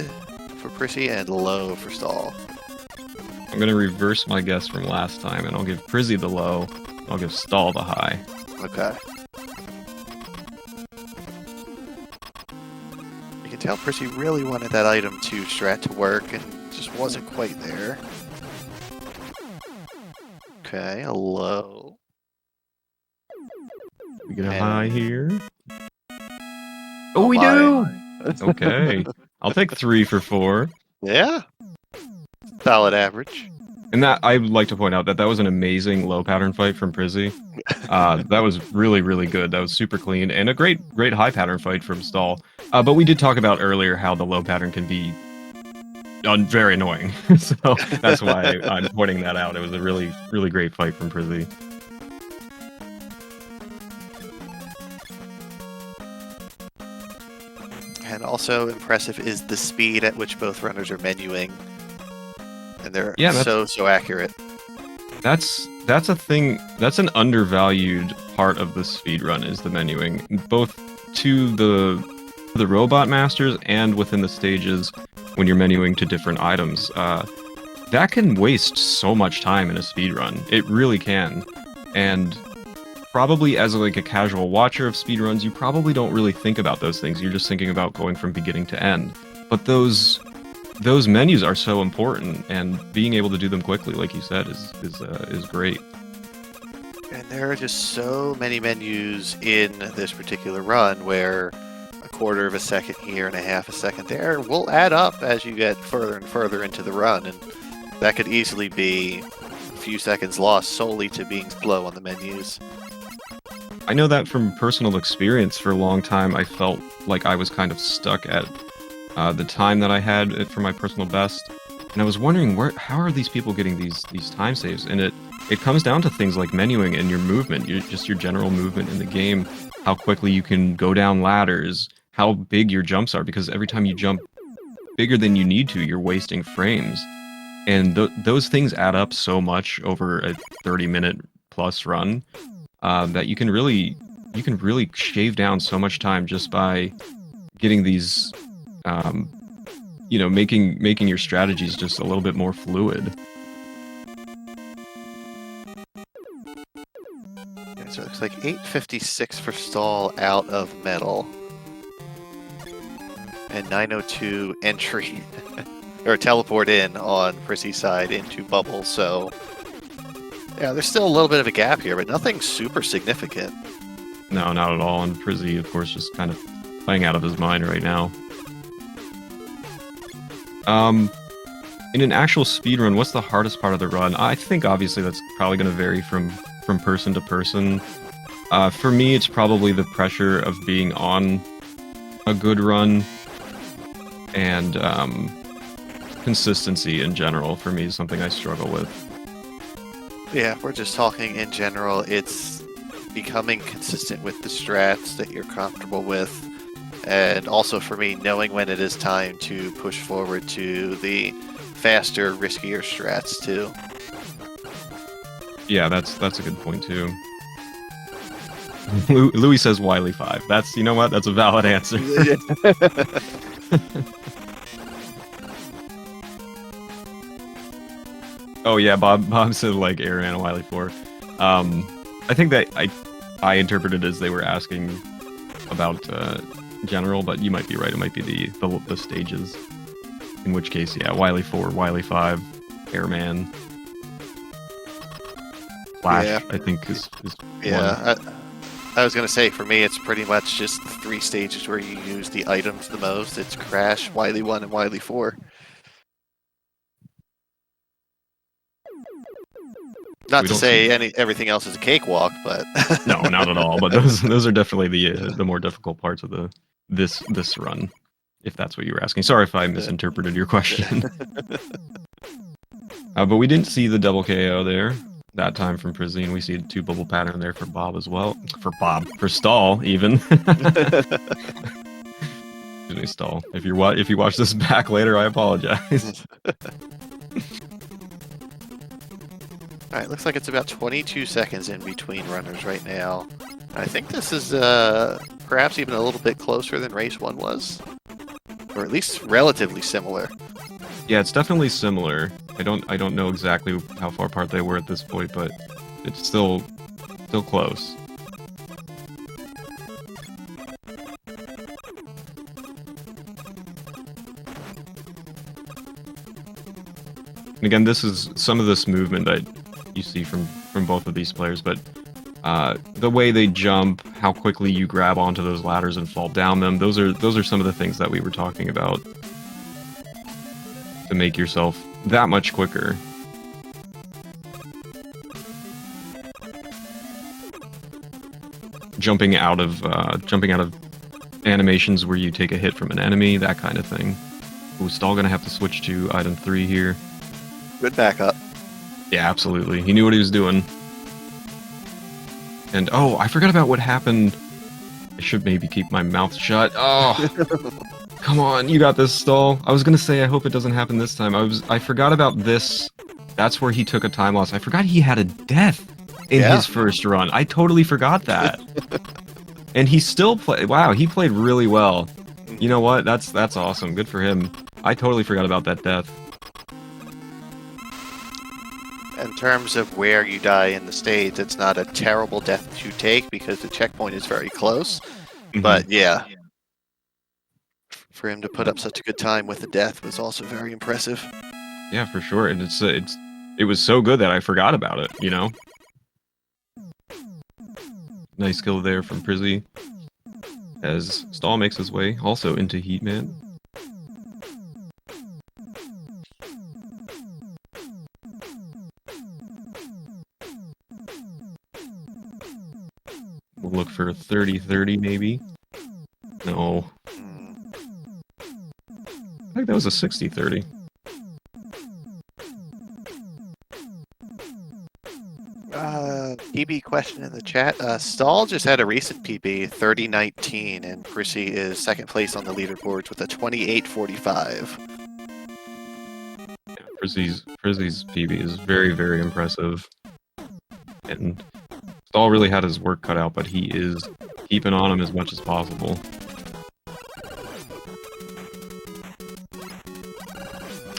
for prisi and low for Stahl. I'm gonna reverse my guess from last time, and I'll give prisi the low. I'll give Stahl the high. Okay. You can tell prisi really wanted that item 2 strat to work and just wasn't quite there. Okay, a low. We get a high here. Oh, we my. do! Okay. I'll take 3 for 4. Yeah. Solid average. And that, I would like to point out that was an amazing low pattern fight from prisi. That was really good. That was super clean, and a great high pattern fight from Stahl. But we did talk about earlier how the low pattern can be very annoying. So that's why I'm pointing that out. It was a really great fight from prisi. And also impressive is the speed at which both runners are menuing. And they're so accurate. That's a thing. That's an undervalued part of the speedrun, is the menuing, both to the robot masters and within the stages when you're menuing to different items. That can waste so much time in a speedrun. It really can. And probably as like a casual watcher of speedruns, you probably don't really think about those things. You're just thinking about going from beginning to end. But those menus are so important, and being able to do them quickly, like you said, is great. And there are just so many menus in this particular run where a quarter of a second here and a half a second there will add up as you get further and further into the run, and that could easily be a few seconds lost solely to being slow on the menus. I know that from personal experience. For a long time, I felt like I was kind of stuck at the time that I had for my personal best, and I was wondering how are these people getting these time saves? And it comes down to things like menuing and your movement, your general movement in the game, how quickly you can go down ladders, how big your jumps are, because every time you jump bigger than you need to, you're wasting frames, and those things add up so much over a 30-minute plus run that you can really shave down so much time just by getting these. You know, making your strategies just a little bit more fluid. Yeah, so like 856 for Stahl out of metal. And 902 entry, or teleport in on Prisi's side into bubble, so... Yeah, there's still a little bit of a gap here, but nothing super significant. No, not at all. And Prisi, of course, just kind of playing out of his mind right now. In an actual speedrun, what's the hardest part of the run? I think obviously that's probably going to vary from person to person. For me, it's probably the pressure of being on a good run, and consistency in general for me is something I struggle with. Yeah, we're just talking in general. It's becoming consistent with the strats that you're comfortable with, and also for me, knowing when it is time to push forward to the faster, riskier strats too. Yeah, that's a good point too. Louis says Wily 5. That's, you know what? That's a valid answer. Oh yeah, Bob said like Aaron and Wily 4. I think that I interpreted as they were asking about general, but you might be right. It might be the stages. In which case, yeah, Wily 4, Wily 5, Airman, Flash. Yeah. I think is yeah. One. I was gonna say, for me, it's pretty much just the 3 stages where you use the items the most. It's Crash, Wily 1, and Wily 4. Not to say everything else is a cakewalk, but no, not at all. But those are definitely the more difficult parts of this run, if that's what you were asking. Sorry if I misinterpreted your question. But we didn't see the double KO there that time from Prisi, and we see a 2 bubble pattern there for Bob as well. For Stahl even. Excuse me, Stahl. If you watch this back later, I apologize. Alright, looks like it's about 22 seconds in between runners right now. I think this is perhaps even a little bit closer than race 1 was. Or at least relatively similar. Yeah, it's definitely similar. I don't know exactly how far apart they were at this point, but it's still close. And again, this is some of this movement that you see from both of these players, but the way they jump, how quickly you grab onto those ladders and fall down them, those are some of the things that we were talking about to make yourself that much quicker. Jumping out of animations where you take a hit from an enemy, that kind of thing. Ooh, Stahl gonna have to switch to item 3 here. Good backup. Yeah, absolutely. He knew what he was doing. And oh, I forgot about what happened. I should maybe keep my mouth shut. Oh, come on, you got this, Stahl. I was gonna say I hope it doesn't happen this time. I forgot about this. That's where he took a time loss. I forgot he had a death in his first run. I totally forgot that. And he still played. Wow, he played really well. You know what? That's awesome. Good for him. I totally forgot about that death. In terms of where you die in the stage, it's not a terrible death to take because the checkpoint is very close. Mm-hmm. But yeah, for him to put up such a good time with the death was also very impressive. Yeah, for sure. And it was so good that I forgot about it, you know? Nice kill there from Prisi as Stahl makes his way also into Heatman. We'll look for a 30-30 maybe. No. I think that was a 60-30. PB question in the chat. Stahl just had a recent PB, 30-19, and Prisi is second place on the leaderboards with a 28-45. Yeah, Prisi's PB is very, very impressive. And Stahl really had his work cut out, but he is keeping on him as much as possible.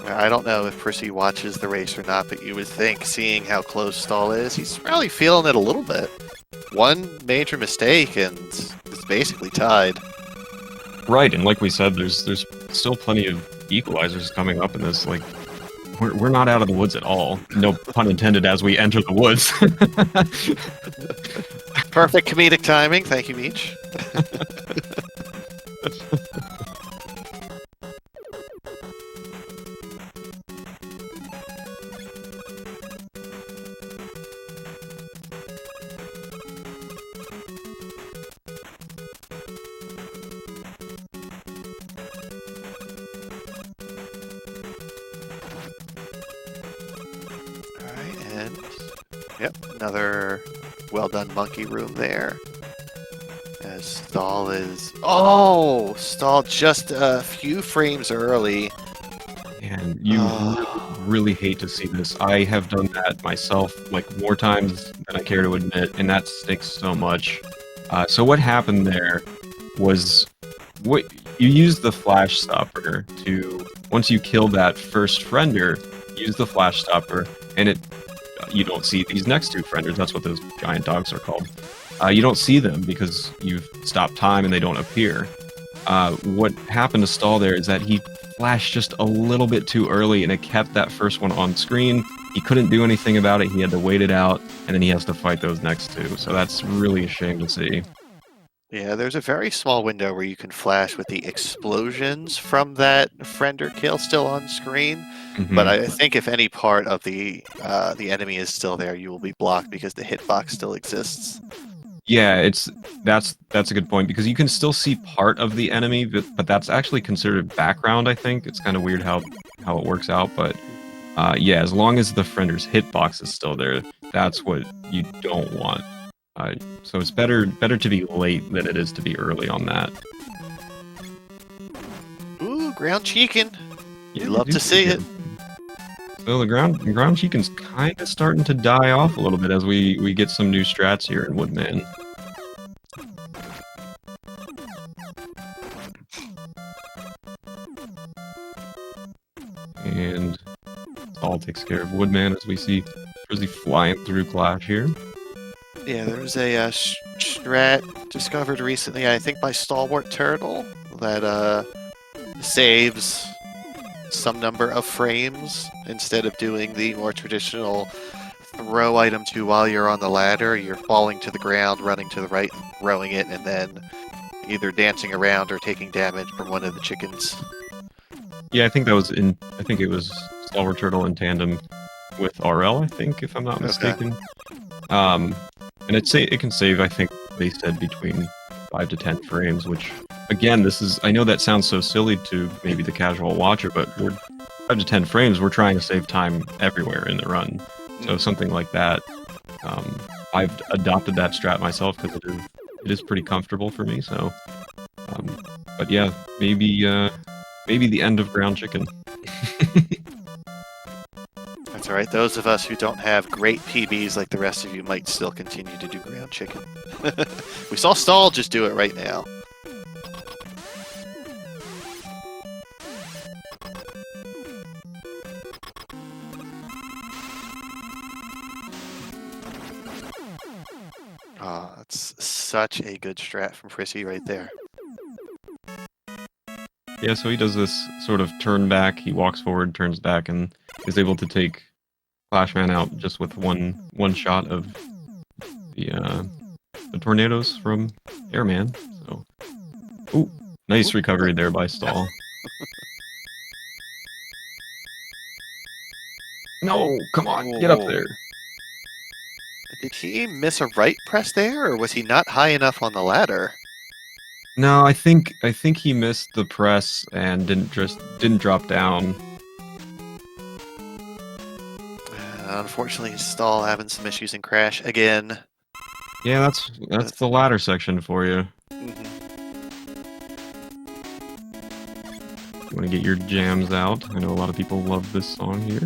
I don't know if Prisi watches the race or not, but you would think, seeing how close Stahl is, he's probably feeling it a little bit. one major mistake and it's basically tied. Right, and like we said, there's still plenty of equalizers coming up in this. Like, we're not out of the woods at all. No pun intended. As we enter the woods. Perfect comedic timing. Thank you, Meech. And yep, another well done monkey room there. As Stahl is Stahl just a few frames early. And you really hate to see this. I have done that myself, like, more times than I care to admit, and that stinks so much. So what happened there was what you use the flash stopper to, once you kill that first friender, use the flash stopper, and you don't see these next two frienders. That's what those giant dogs are called. You don't see them because you've stopped time and they don't appear. What happened to Stahl there is that he flashed just a little bit too early and it kept that first one on screen. He couldn't do anything about it. He had to wait it out, and then he has to fight those next two. So that's really a shame to see. Yeah, there's a very small window where you can flash with the explosions from that friender kill still on screen. Mm-hmm. But I think if any part of the enemy is still there, you will be blocked because the hitbox still exists. Yeah, that's a good point, because you can still see part of the enemy, but that's actually considered background, I think. It's kind of weird how it works out, but yeah, as long as the friender's hitbox is still there, that's what you don't want. So it's better to be late than it is to be early on that. Ooh, ground chicken. Yeah, You love to see it. So the ground chicken's kind of starting to die off a little bit as we get some new strats here in Woodman. And all takes care of Woodman as we see Frizzy flying through Clash here. Yeah, there was a strat discovered recently, I think by Stalwart Turtle, that saves some number of frames instead of doing the more traditional throw item to while you're on the ladder. You're falling to the ground, running to the right, throwing it, and then either dancing around or taking damage from one of the chickens. Yeah, I think it was Stalwart Turtle in tandem with RL, I think, if I'm not mistaken. Okay. And it can save, I think they said, between 5 to 10 frames, which, again, I know that sounds so silly to maybe the casual watcher, but we're 5 to 10 frames, we're trying to save time everywhere in the run. So something like that, I've adopted that strat myself because it is pretty comfortable for me. So, but yeah, maybe the end of ground chicken. That's all right. Those of us who don't have great PBs like the rest of you might still continue to do ground chicken. We saw Stahl just do it right now. Oh, that's such a good strat from prisi right there. Yeah, so he does this sort of turn back. He walks forward, turns back, and is able to take Flashman out just with one shot of the tornadoes from Airman. So, ooh, nice recovery there by Stahl. No, come on, get up there. Did he miss a right press there, or was he not high enough on the ladder? No, I think he missed the press and didn't drop down. Unfortunately, Stahl having some issues in Crash again. Yeah, that's the ladder section for you. Mm-hmm. You want to get your jams out. I know a lot of people love this song here.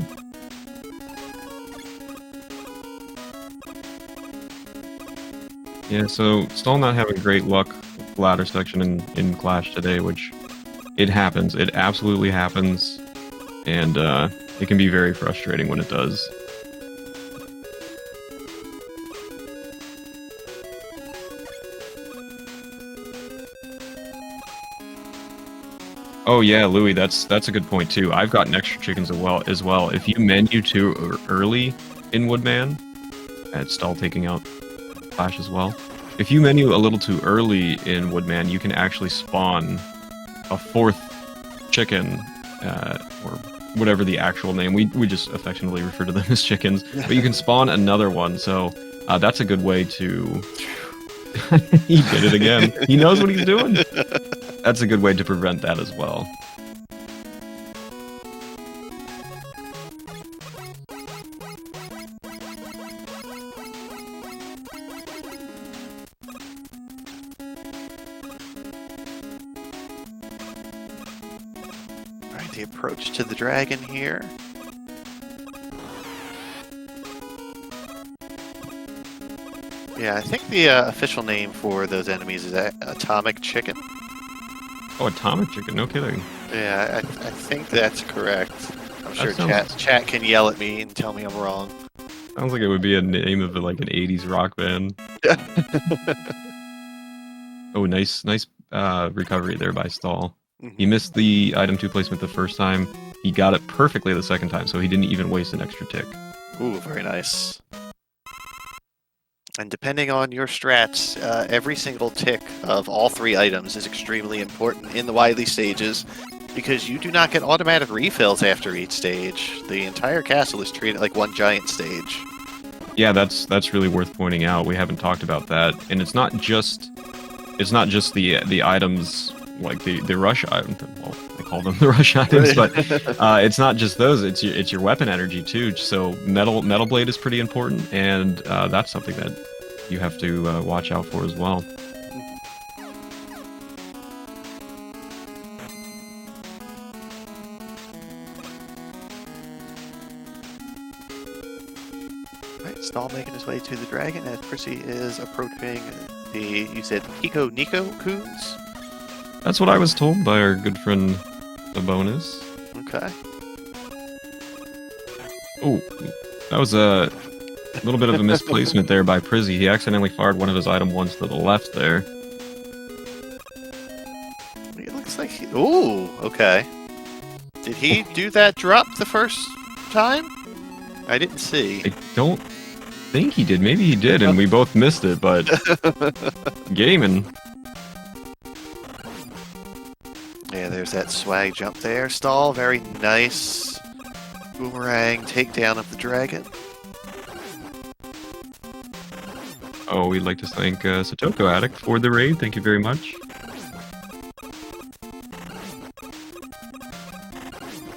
Yeah, so Stahl not having great luck with the ladder section in Clash today, which it happens. It absolutely happens, and it can be very frustrating when it does. Oh yeah, Louis, that's a good point too. I've gotten extra chickens as well. If you menu too early in Woodman, and Stahl taking out Flash as well. If you menu a little too early in Woodman, you can actually spawn a fourth chicken, or whatever the actual name. We just affectionately refer to them as chickens, but you can spawn another one. So that's a good way to. He did it again. He knows what he's doing. That's a good way to prevent that as well. Alright, the approach to the dragon here. Yeah, I think the official name for those enemies is Atomic Chicken. Oh, Atomic Chicken, no kidding. Yeah, I think that's correct. I'm sure sounds... chat can yell at me and tell me I'm wrong. Sounds like it would be a name of like an 80s rock band. Oh, nice recovery there by Stahl. He missed the item 2 placement the first time. He got it perfectly the second time, so he didn't even waste an extra tick. Ooh, very nice. And depending on your strats, every single tick of all 3 items is extremely important in the Wily stages, because you do not get automatic refills after each stage. The entire castle is treated like one giant stage. Yeah, that's really worth pointing out. We haven't talked about that, and it's not just the items like the rush items. Well, I call them the rush items, but it's not just those. It's your weapon energy too. So metal blade is pretty important, and that's something that you have to watch out for as well. Right, Stahl making his way to the dragon as Prissy is approaching the, you said, Pico Nico Coons? That's what I was told by our good friend, the bonus. Okay. Oh, that was a little bit of a misplacement there by Prisi. He accidentally fired one of his item 1s to the left there. It looks like he... Ooh, okay. Did he do that drop the first time? I didn't see. I don't think he did. Maybe he did, and we both missed it, but... Gaming. Yeah, there's that swag jump there. Stahl, very nice. Boomerang takedown of the dragon. Oh, we'd like to thank Satoko Addict for the raid. Thank you very much.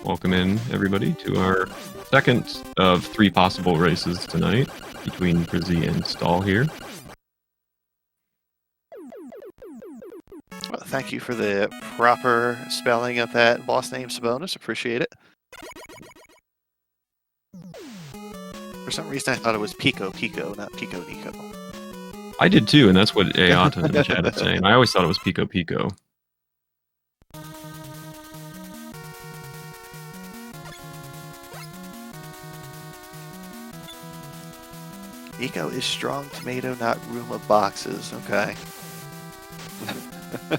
Welcome in, everybody, to our second of 3 possible races tonight between Prisi and Stahl here. Well, thank you for the proper spelling of that boss name, Sabonis. Appreciate it. For some reason, I thought it was Pico, not Pico Nico. I did too, and that's what Ayata in the chat is saying. I always thought it was Pico Pico. Eco is strong tomato, not room of boxes. Okay.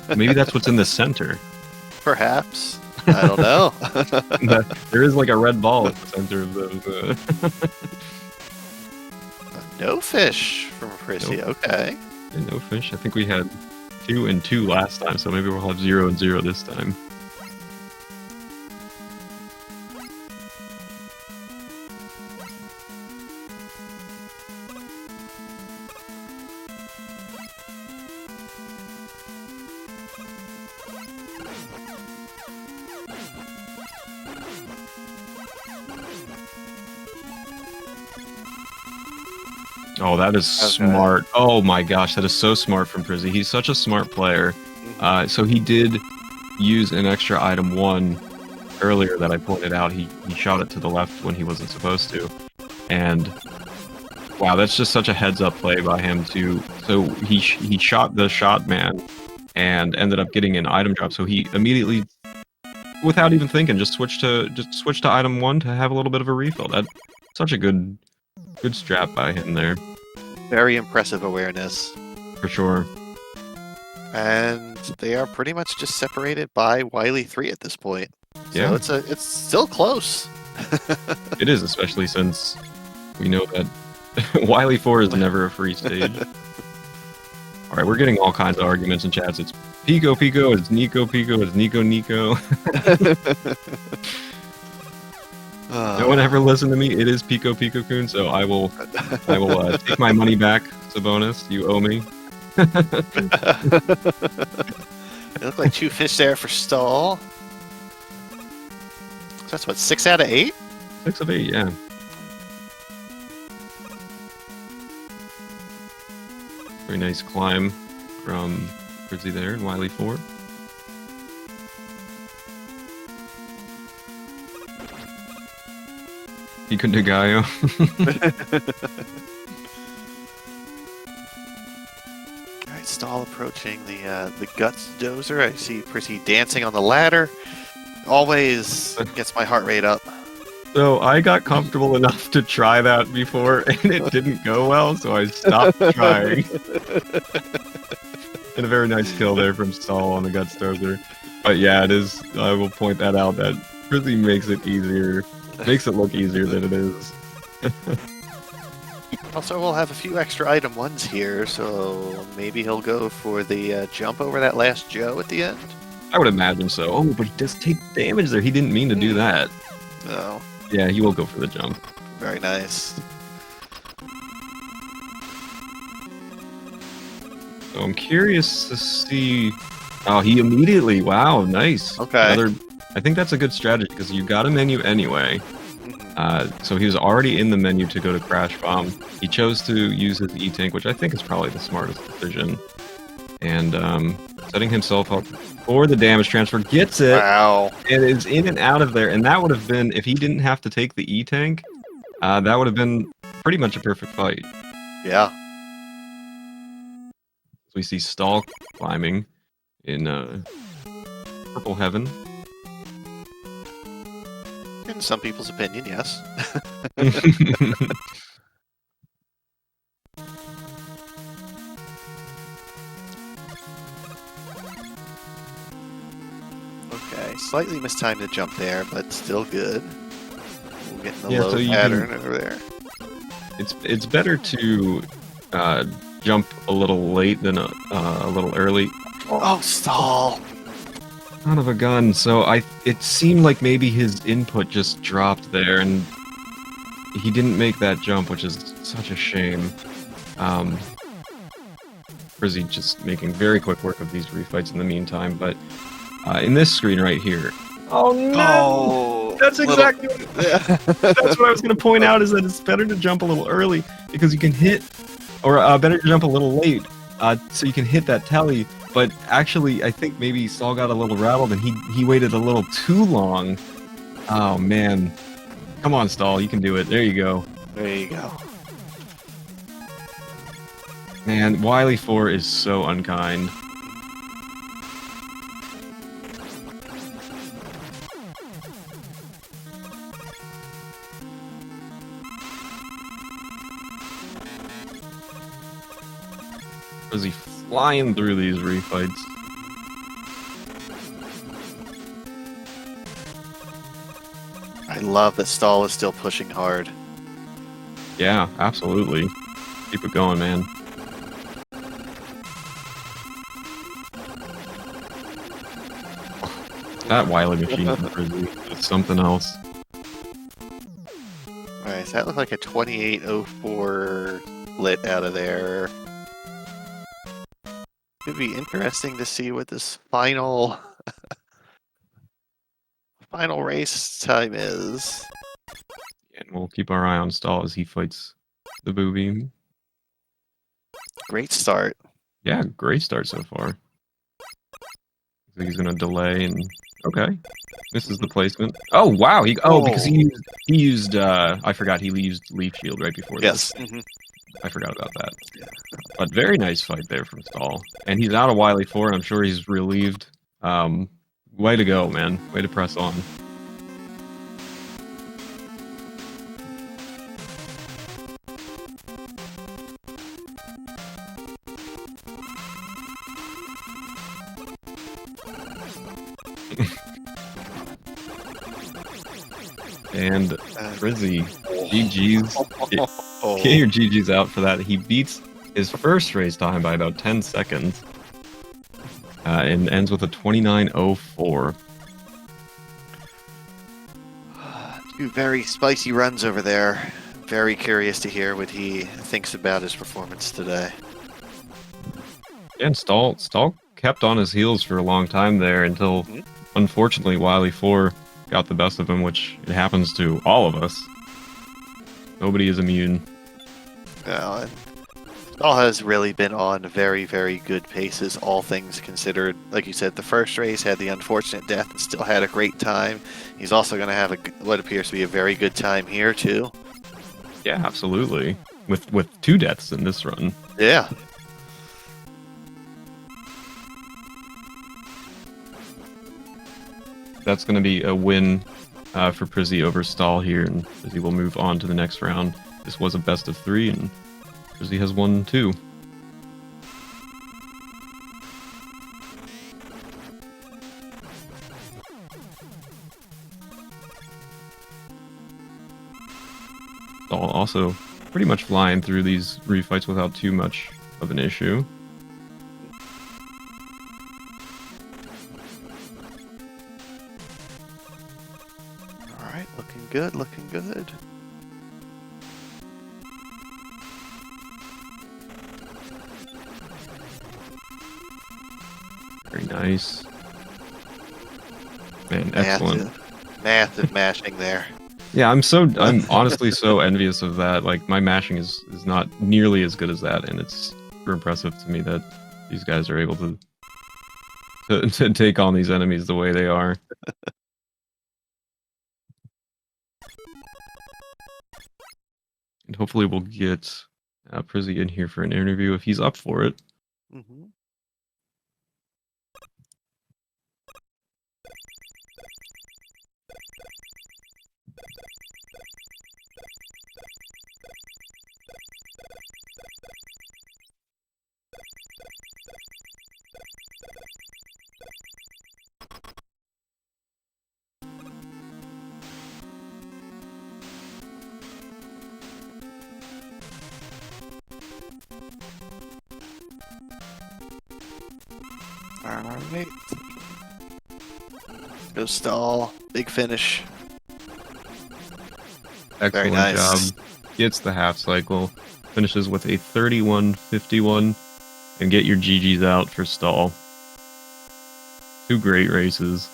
Maybe that's what's in the center. Perhaps. I don't know. There is like a red ball at the center of those. No fish from Prissy. Nope. Okay. And no fish. I think we had 2 and 2 last time, so maybe we'll have 0 and 0 this time. Oh, that is smart. Oh my gosh, that is so smart from Prisi. He's such a smart player. So he did use an extra item 1 earlier that I pointed out. He shot it to the left when he wasn't supposed to. And wow, that's just such a heads-up play by him too. So he shot the shot man and ended up getting an item drop. So he immediately, without even thinking, just switched to item 1 to have a little bit of a refill. That's such a good strat by him there. Very impressive awareness. For sure. And they are pretty much just separated by Wily 3 at this point. Yeah. So it's still close. It is, especially since we know that Wily 4 is never a free stage. Alright, we're getting all kinds of arguments in chats. It's Pico Pico, it's Nico Pico, it's Nico Nico. No one ever listened to me. It is Pico Pico Kun, so I will take my money back, Sabonis. You owe me. It looked like 2 fish there for Stahl. So that's what, 6 out of 8? 6 of 8, yeah. Very nice climb from prisi there in Wily 4. Pico de Gallo. Alright, Stahl approaching the Guts Dozer. I see prisi dancing on the ladder. Always gets my heart rate up. So I got comfortable enough to try that before, and it didn't go well, so I stopped trying. And a very nice kill there from Stahl on the Guts Dozer. But yeah, it is. I will point that out that prisi makes it easier. Makes it look easier than it is. Also, we'll have a few extra item ones here, so maybe he'll go for the jump over that last Joe at the end. I would imagine so. Oh, but he does take damage there. He didn't mean to do that. Oh, Yeah, he will go for the jump. very nice. So I'm curious to see. Oh, he immediately. Wow, nice. Okay. I think that's a good strategy because you got a menu anyway. So he was already in the menu to go to Crash Bomb. He chose to use his E-Tank, which I think is probably the smartest decision. And setting himself up for the damage transfer, gets it, Wow. and is in and out of there. And that would have been, if he didn't have to take the E-Tank, that would have been pretty much a perfect fight. Yeah. So we see Stahl climbing in Purple Heaven. In some people's opinion, yes. Okay, slightly mistimed the jump there, but still good. We'll get in the low pattern over there. It's better to jump a little late than a little early. Oh, Stahl! Son of a gun. So it seemed like maybe his input just dropped there, and he didn't make that jump, which is such a shame. prisi just making very quick work of these refights in the meantime, but in this screen right here. Oh no! Oh, that's exactly that's what I was going to point out, is that it's better to jump a little early because you can hit, or better to jump a little late so you can hit that telly. But actually, I think maybe Stahl got a little rattled and he waited a little too long. Oh man. Come on, Stahl, you can do it. There you go. There you go. Man, Wily 4 is so unkind. Is he flying through these refights? I love that Stahl is still pushing hard. Yeah, absolutely. Keep it going, man. That Wily machine is something else. Alright, so that looked like a 2804 lit out of there. Could be interesting to see what this final race time is. And we'll keep our eye on Stahl as he fights the booby. Great start. Yeah, great start so far. I think he's gonna delay and okay. This is the placement. Oh wow! Because he used I forgot he used Leaf Shield right before this. Yes. I forgot about that. But very nice fight there from Stahl. And he's out of Wily 4, and I'm sure he's relieved. Way to go, man. Way to press on. And prisi, GG's. Oh. Get your GG's out for that. He beats his first race time by about 10 seconds. And ends with a 29.04. Two very spicy runs over there. Very curious to hear what he thinks about his performance today. And Stahl kept on his heels for a long time there until, unfortunately, Wily4 got the best of him, which it happens to all of us. Nobody is immune. Stahl has really been on very, very good paces, all things considered. Like you said, the first race had the unfortunate death and still had a great time. He's also going to have what appears to be a very good time here, too. Yeah, absolutely. With 2 deaths in this run. Yeah. That's going to be a win for prisi over Stahl here, and prisi will move on to the next round. This was a best of 3, and prisi has won 2. Stahl also pretty much flying through these refights without too much of an issue. Alright, looking good, looking good. Very nice. Man, excellent. Massive mashing there. Yeah, I'm honestly so envious of that. Like, my mashing is not nearly as good as that, and it's super impressive to me that these guys are able to take on these enemies the way they are. And hopefully we'll get prisi in here for an interview if he's up for it. Mm-hmm. Alright. Go Stahl. Big finish. Excellent Very nice. job. Gets the half cycle. Finishes with a 31.51. And get your GG's out for Stahl. 2 great races.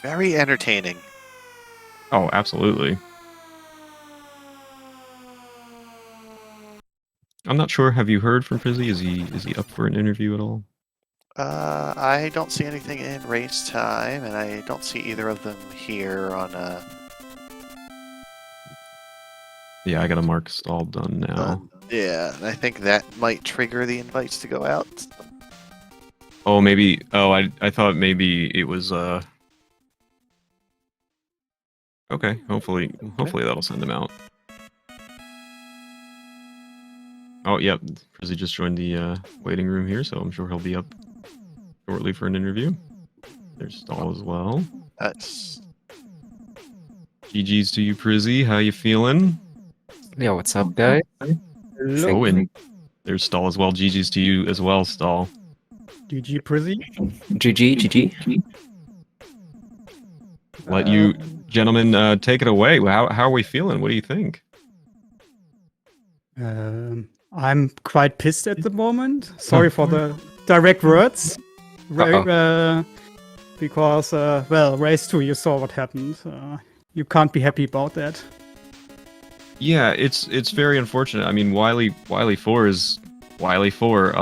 Very entertaining. Oh, absolutely. I'm not sure. Have you heard from prisi? Is he up for an interview at all? I don't see anything in race time, and I don't see either of them here on Yeah, I gotta mark Stahl done now. yeah, and I think that might trigger the invites to go out. Oh, maybe. Oh, I thought maybe it was. Okay. Hopefully that'll send him out. Oh, yep. prisi just joined the waiting room here, so I'm sure he'll be up shortly for an interview. There's Stahl as well. That's GG's to you, prisi. How you feeling? Yeah, what's up, guys? Oh, and there's Stahl as well. GG's to you as well, Stahl. GG prisi. GG. Let you gentlemen take it away. How are we feeling? What do you think? I'm quite pissed at the moment. Sorry for the direct words. Because, well, race 2, you saw what happened. You can't be happy about that. Yeah, it's very unfortunate. I mean, Wily4 is Wily4.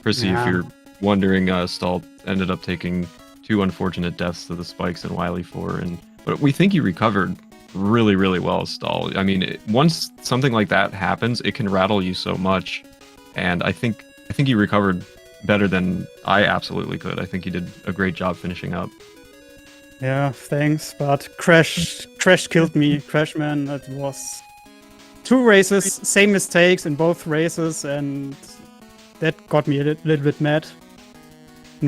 prisi, Yeah. if you're wondering, Stahl ended up taking 2 unfortunate deaths to the spikes in Wily4, but we think he recovered really, really well, Stahl. I mean, once something like that happens, it can rattle you so much, and I think he recovered better than I absolutely could. I think he did a great job finishing up. Yeah, thanks. But Crash killed me. Crashman, it was 2 races, same mistakes in both races, and that got me a little bit mad.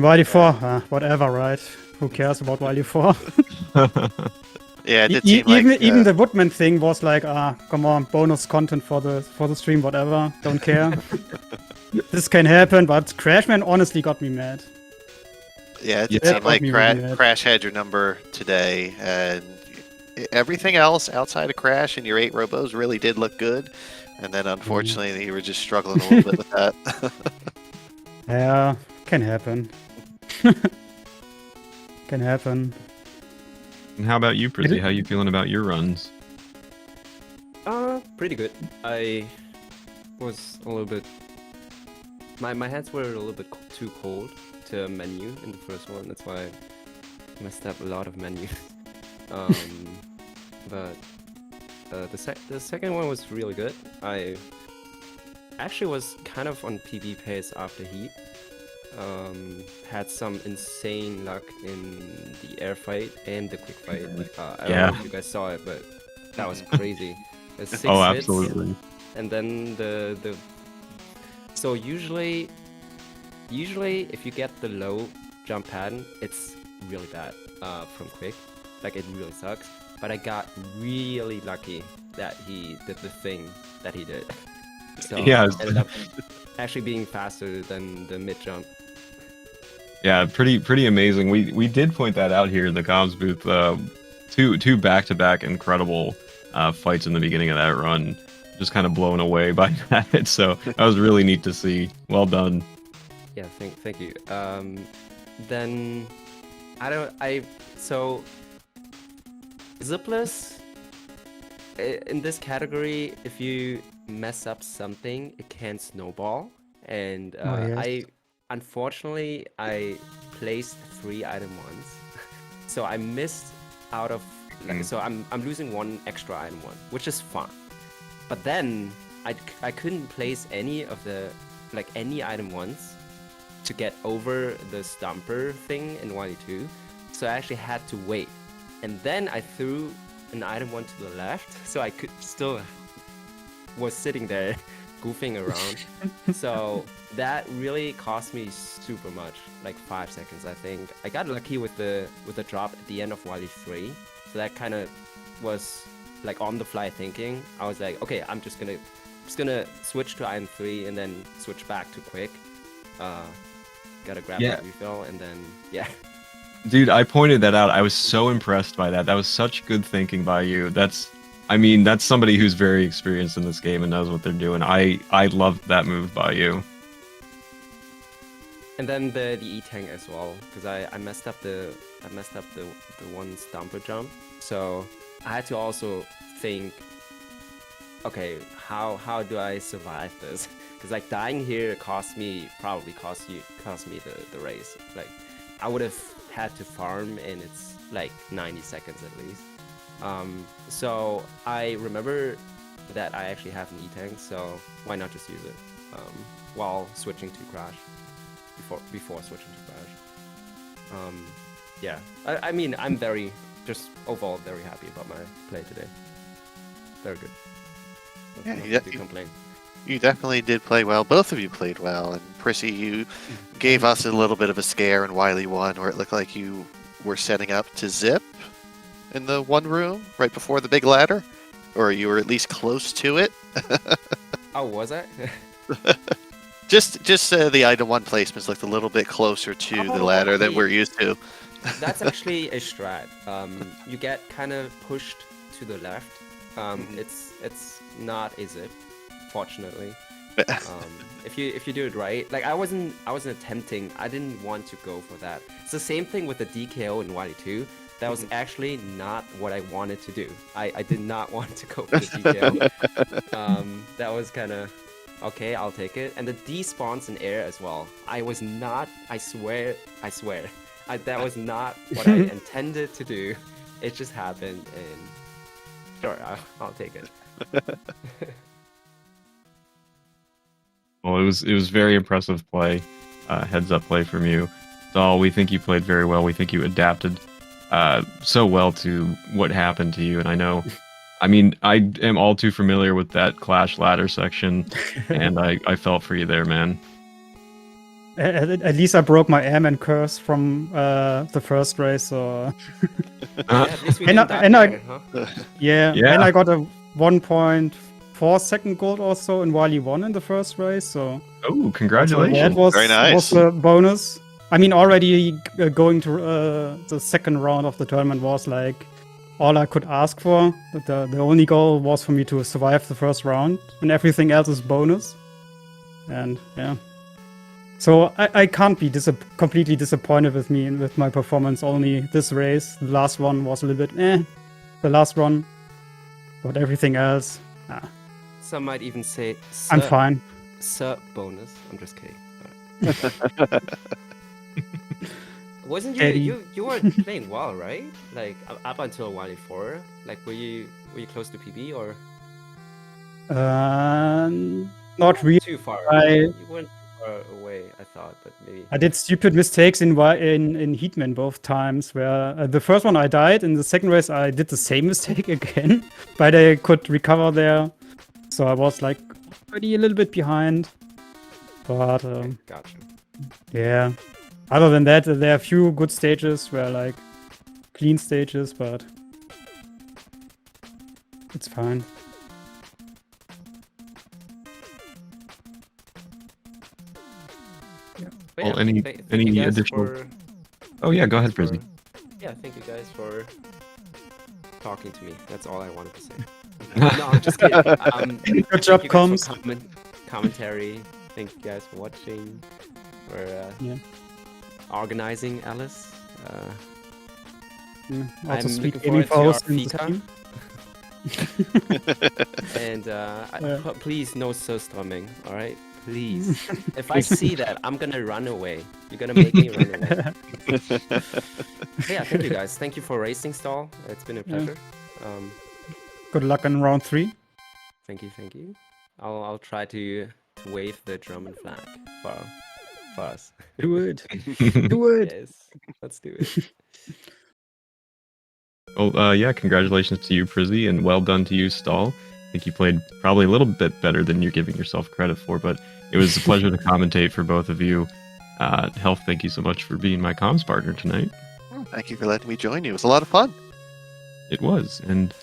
Wily 4, whatever, right? Who cares about Wily 4? Yeah, it did seem even like even the Woodman thing was like, come on, bonus content for the stream, whatever. Don't care. This can happen, but Crashman honestly got me mad. yeah, it did Yeah, seem like me really mad. Crash had your number today, and everything else outside of Crash and your 8 robos really did look good. And then unfortunately, you were just struggling a little bit with that. Yeah, can happen. Can happen. And how about you, Prissy? How you feeling about your runs? Pretty good. I was a little bit. My hands were a little bit too cold to menu in the first one. That's why I messed up a lot of menus. But the second one was really good. I actually was kind of on PB pace after Heat. Had some insane luck in the air fight and the quick fight. I don't know if you guys saw it, but that was crazy. There's 6 Oh, hits, absolutely. and then the so usually if you get the low jump pattern, it's really bad from quick. Like, it really sucks. But I got really lucky that he did the thing that he did. So Yeah, it ended up actually being faster than the mid jump. Yeah, pretty amazing. We did point that out here in the comms booth. Two back-to-back incredible fights in the beginning of that run. Just kind of blown away by that. So that was really neat to see. Well done. Yeah, thank you. Then so Zipless in this category, if you mess up something, it can snowball. And yes. Unfortunately, I placed 3 item ones, so I missed out of. So I'm losing 1 extra item one, which is fine. But then I couldn't place any of the any item ones to get over the stomper thing in Wily 2, so I actually had to wait. And then I threw an item one to the left, so I could still was sitting there goofing around. So that really cost me super much, like 5 seconds, I think. I got lucky with the drop at the end of Wily 3, so that kind of was like on the fly thinking. I was like, okay, I'm just gonna switch to item 3 and then switch back to quick. Gotta grab that refill, and then Dude, I pointed that out. I was so impressed by that. That was such good thinking by you. That's somebody who's very experienced in this game and knows what they're doing. I loved that move by you. And then the E-Tank as well, because I messed up the one stomper jump. So I had to also think, okay, how do I survive this? Because like dying here probably cost me the race. Like, I would have had to farm, and it's like 90 seconds at least. So I remember that I actually have an E-Tank, so why not just use it while switching to Crash, before switching to Crash. Yeah, I mean, I'm just overall very happy about my play today. Very good. Yeah, you definitely did play well. Both of you played well, and Prissy, you gave us a little bit of a scare in Wily 1, where it looked like you were setting up to zip in the one room right before the big ladder, or you were at least close to it. Oh, was I? just the item 1 placements looked a little bit closer to the ladder than we're used to. That's actually a strat. You get kind of pushed to the left. It's not a zip, fortunately. If you do it right, like I wasn't attempting. I didn't want to go for that. It's the same thing with the DKO in Wily 2. That was actually not what I wanted to do. I did not want to go for the DKO. That was kind of okay. I'll take it. And the despawns in air as well. I was not. I swear. That was not what I intended to do. It just happened, and sure, I'll take it. Well, it was very impressive play, heads up play from you. Stahl, we think you played very well. We think you adapted so well to what happened to you. And I am all too familiar with that Clash ladder section, and I felt for you there, man. At least I broke my airman curse from the first race. So Yeah, at least we And didn't I- die and I- there, huh? yeah, Yeah. and I got a 1.4 second gold also in Wily 1 in the first race. So Oh, so congratulations. that was Very nice. was a bonus. I mean, already going to the second round of the tournament was like all I could ask for. The only goal was for me to survive the first round, and everything else is bonus. And yeah, so I can't be completely disappointed with me and with my performance. Only this race, the last one was a little bit the last one, but everything else, Some might even say, I'm fine. Sir bonus. I'm just kidding. Wasn't Eddie. you were playing well, right? Like up until Wily 4. Like were you close to PB or Not really. too far? I- You weren't too far away, I thought, but maybe. I did stupid mistakes in Heatman both times. Where the first one I died, in the second race I did the same mistake again, but I could recover there. So I was like already a little bit behind. But Okay, gotcha. yeah, other than that, there are a few good stages where like clean stages, but it's fine. But Well, yeah, any- thank any you guys additional- for- Oh yeah, go ahead, for- Frizzy. Yeah, thank you guys for talking to me. That's all I wanted to say. No, I'm just kidding. Good thank job, you guys Combs. for commentary. Thank you guys for watching. For Yeah. organizing, Alice. Yeah, I'm also looking SpeedGaming forward for to our hosting the Fika. stream. And Yeah. please, no surströmming, all right? Please. If I see that, I'm gonna run away. You're gonna make me run away. Yeah, thank you guys. Thank you for racing, Stahl. It's been a Yeah. pleasure. Good luck in round 3. Thank you, thank you. I'll try to wave the German flag for us. Do it. Do it. Yes, let's do it. Well, yeah, congratulations to you, Prizzy, and well done to you, Stahl. I think you played probably a little bit better than you're giving yourself credit for, but it was a pleasure to commentate for both of you. Health, thank you so much for being my comms partner tonight. Thank you for letting me join you. It was a lot of fun. It was. And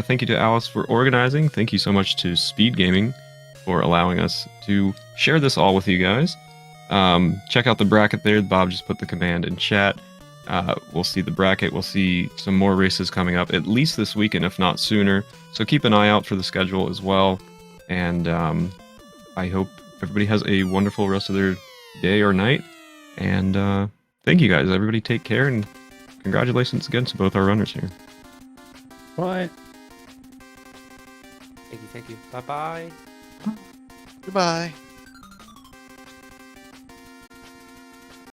thank you to Alice for organizing. Thank you so much to SpeedGaming for allowing us to share this all with you guys. Check out the bracket there. Bob just put the command in chat. We'll see the bracket. We'll see some more races coming up, at least this weekend, if not sooner. So keep an eye out for the schedule as well. And I hope everybody has a wonderful rest of their day or night. And thank you guys. Everybody take care. And congratulations again to both our runners here. Bye. Thank you. Bye bye. Goodbye.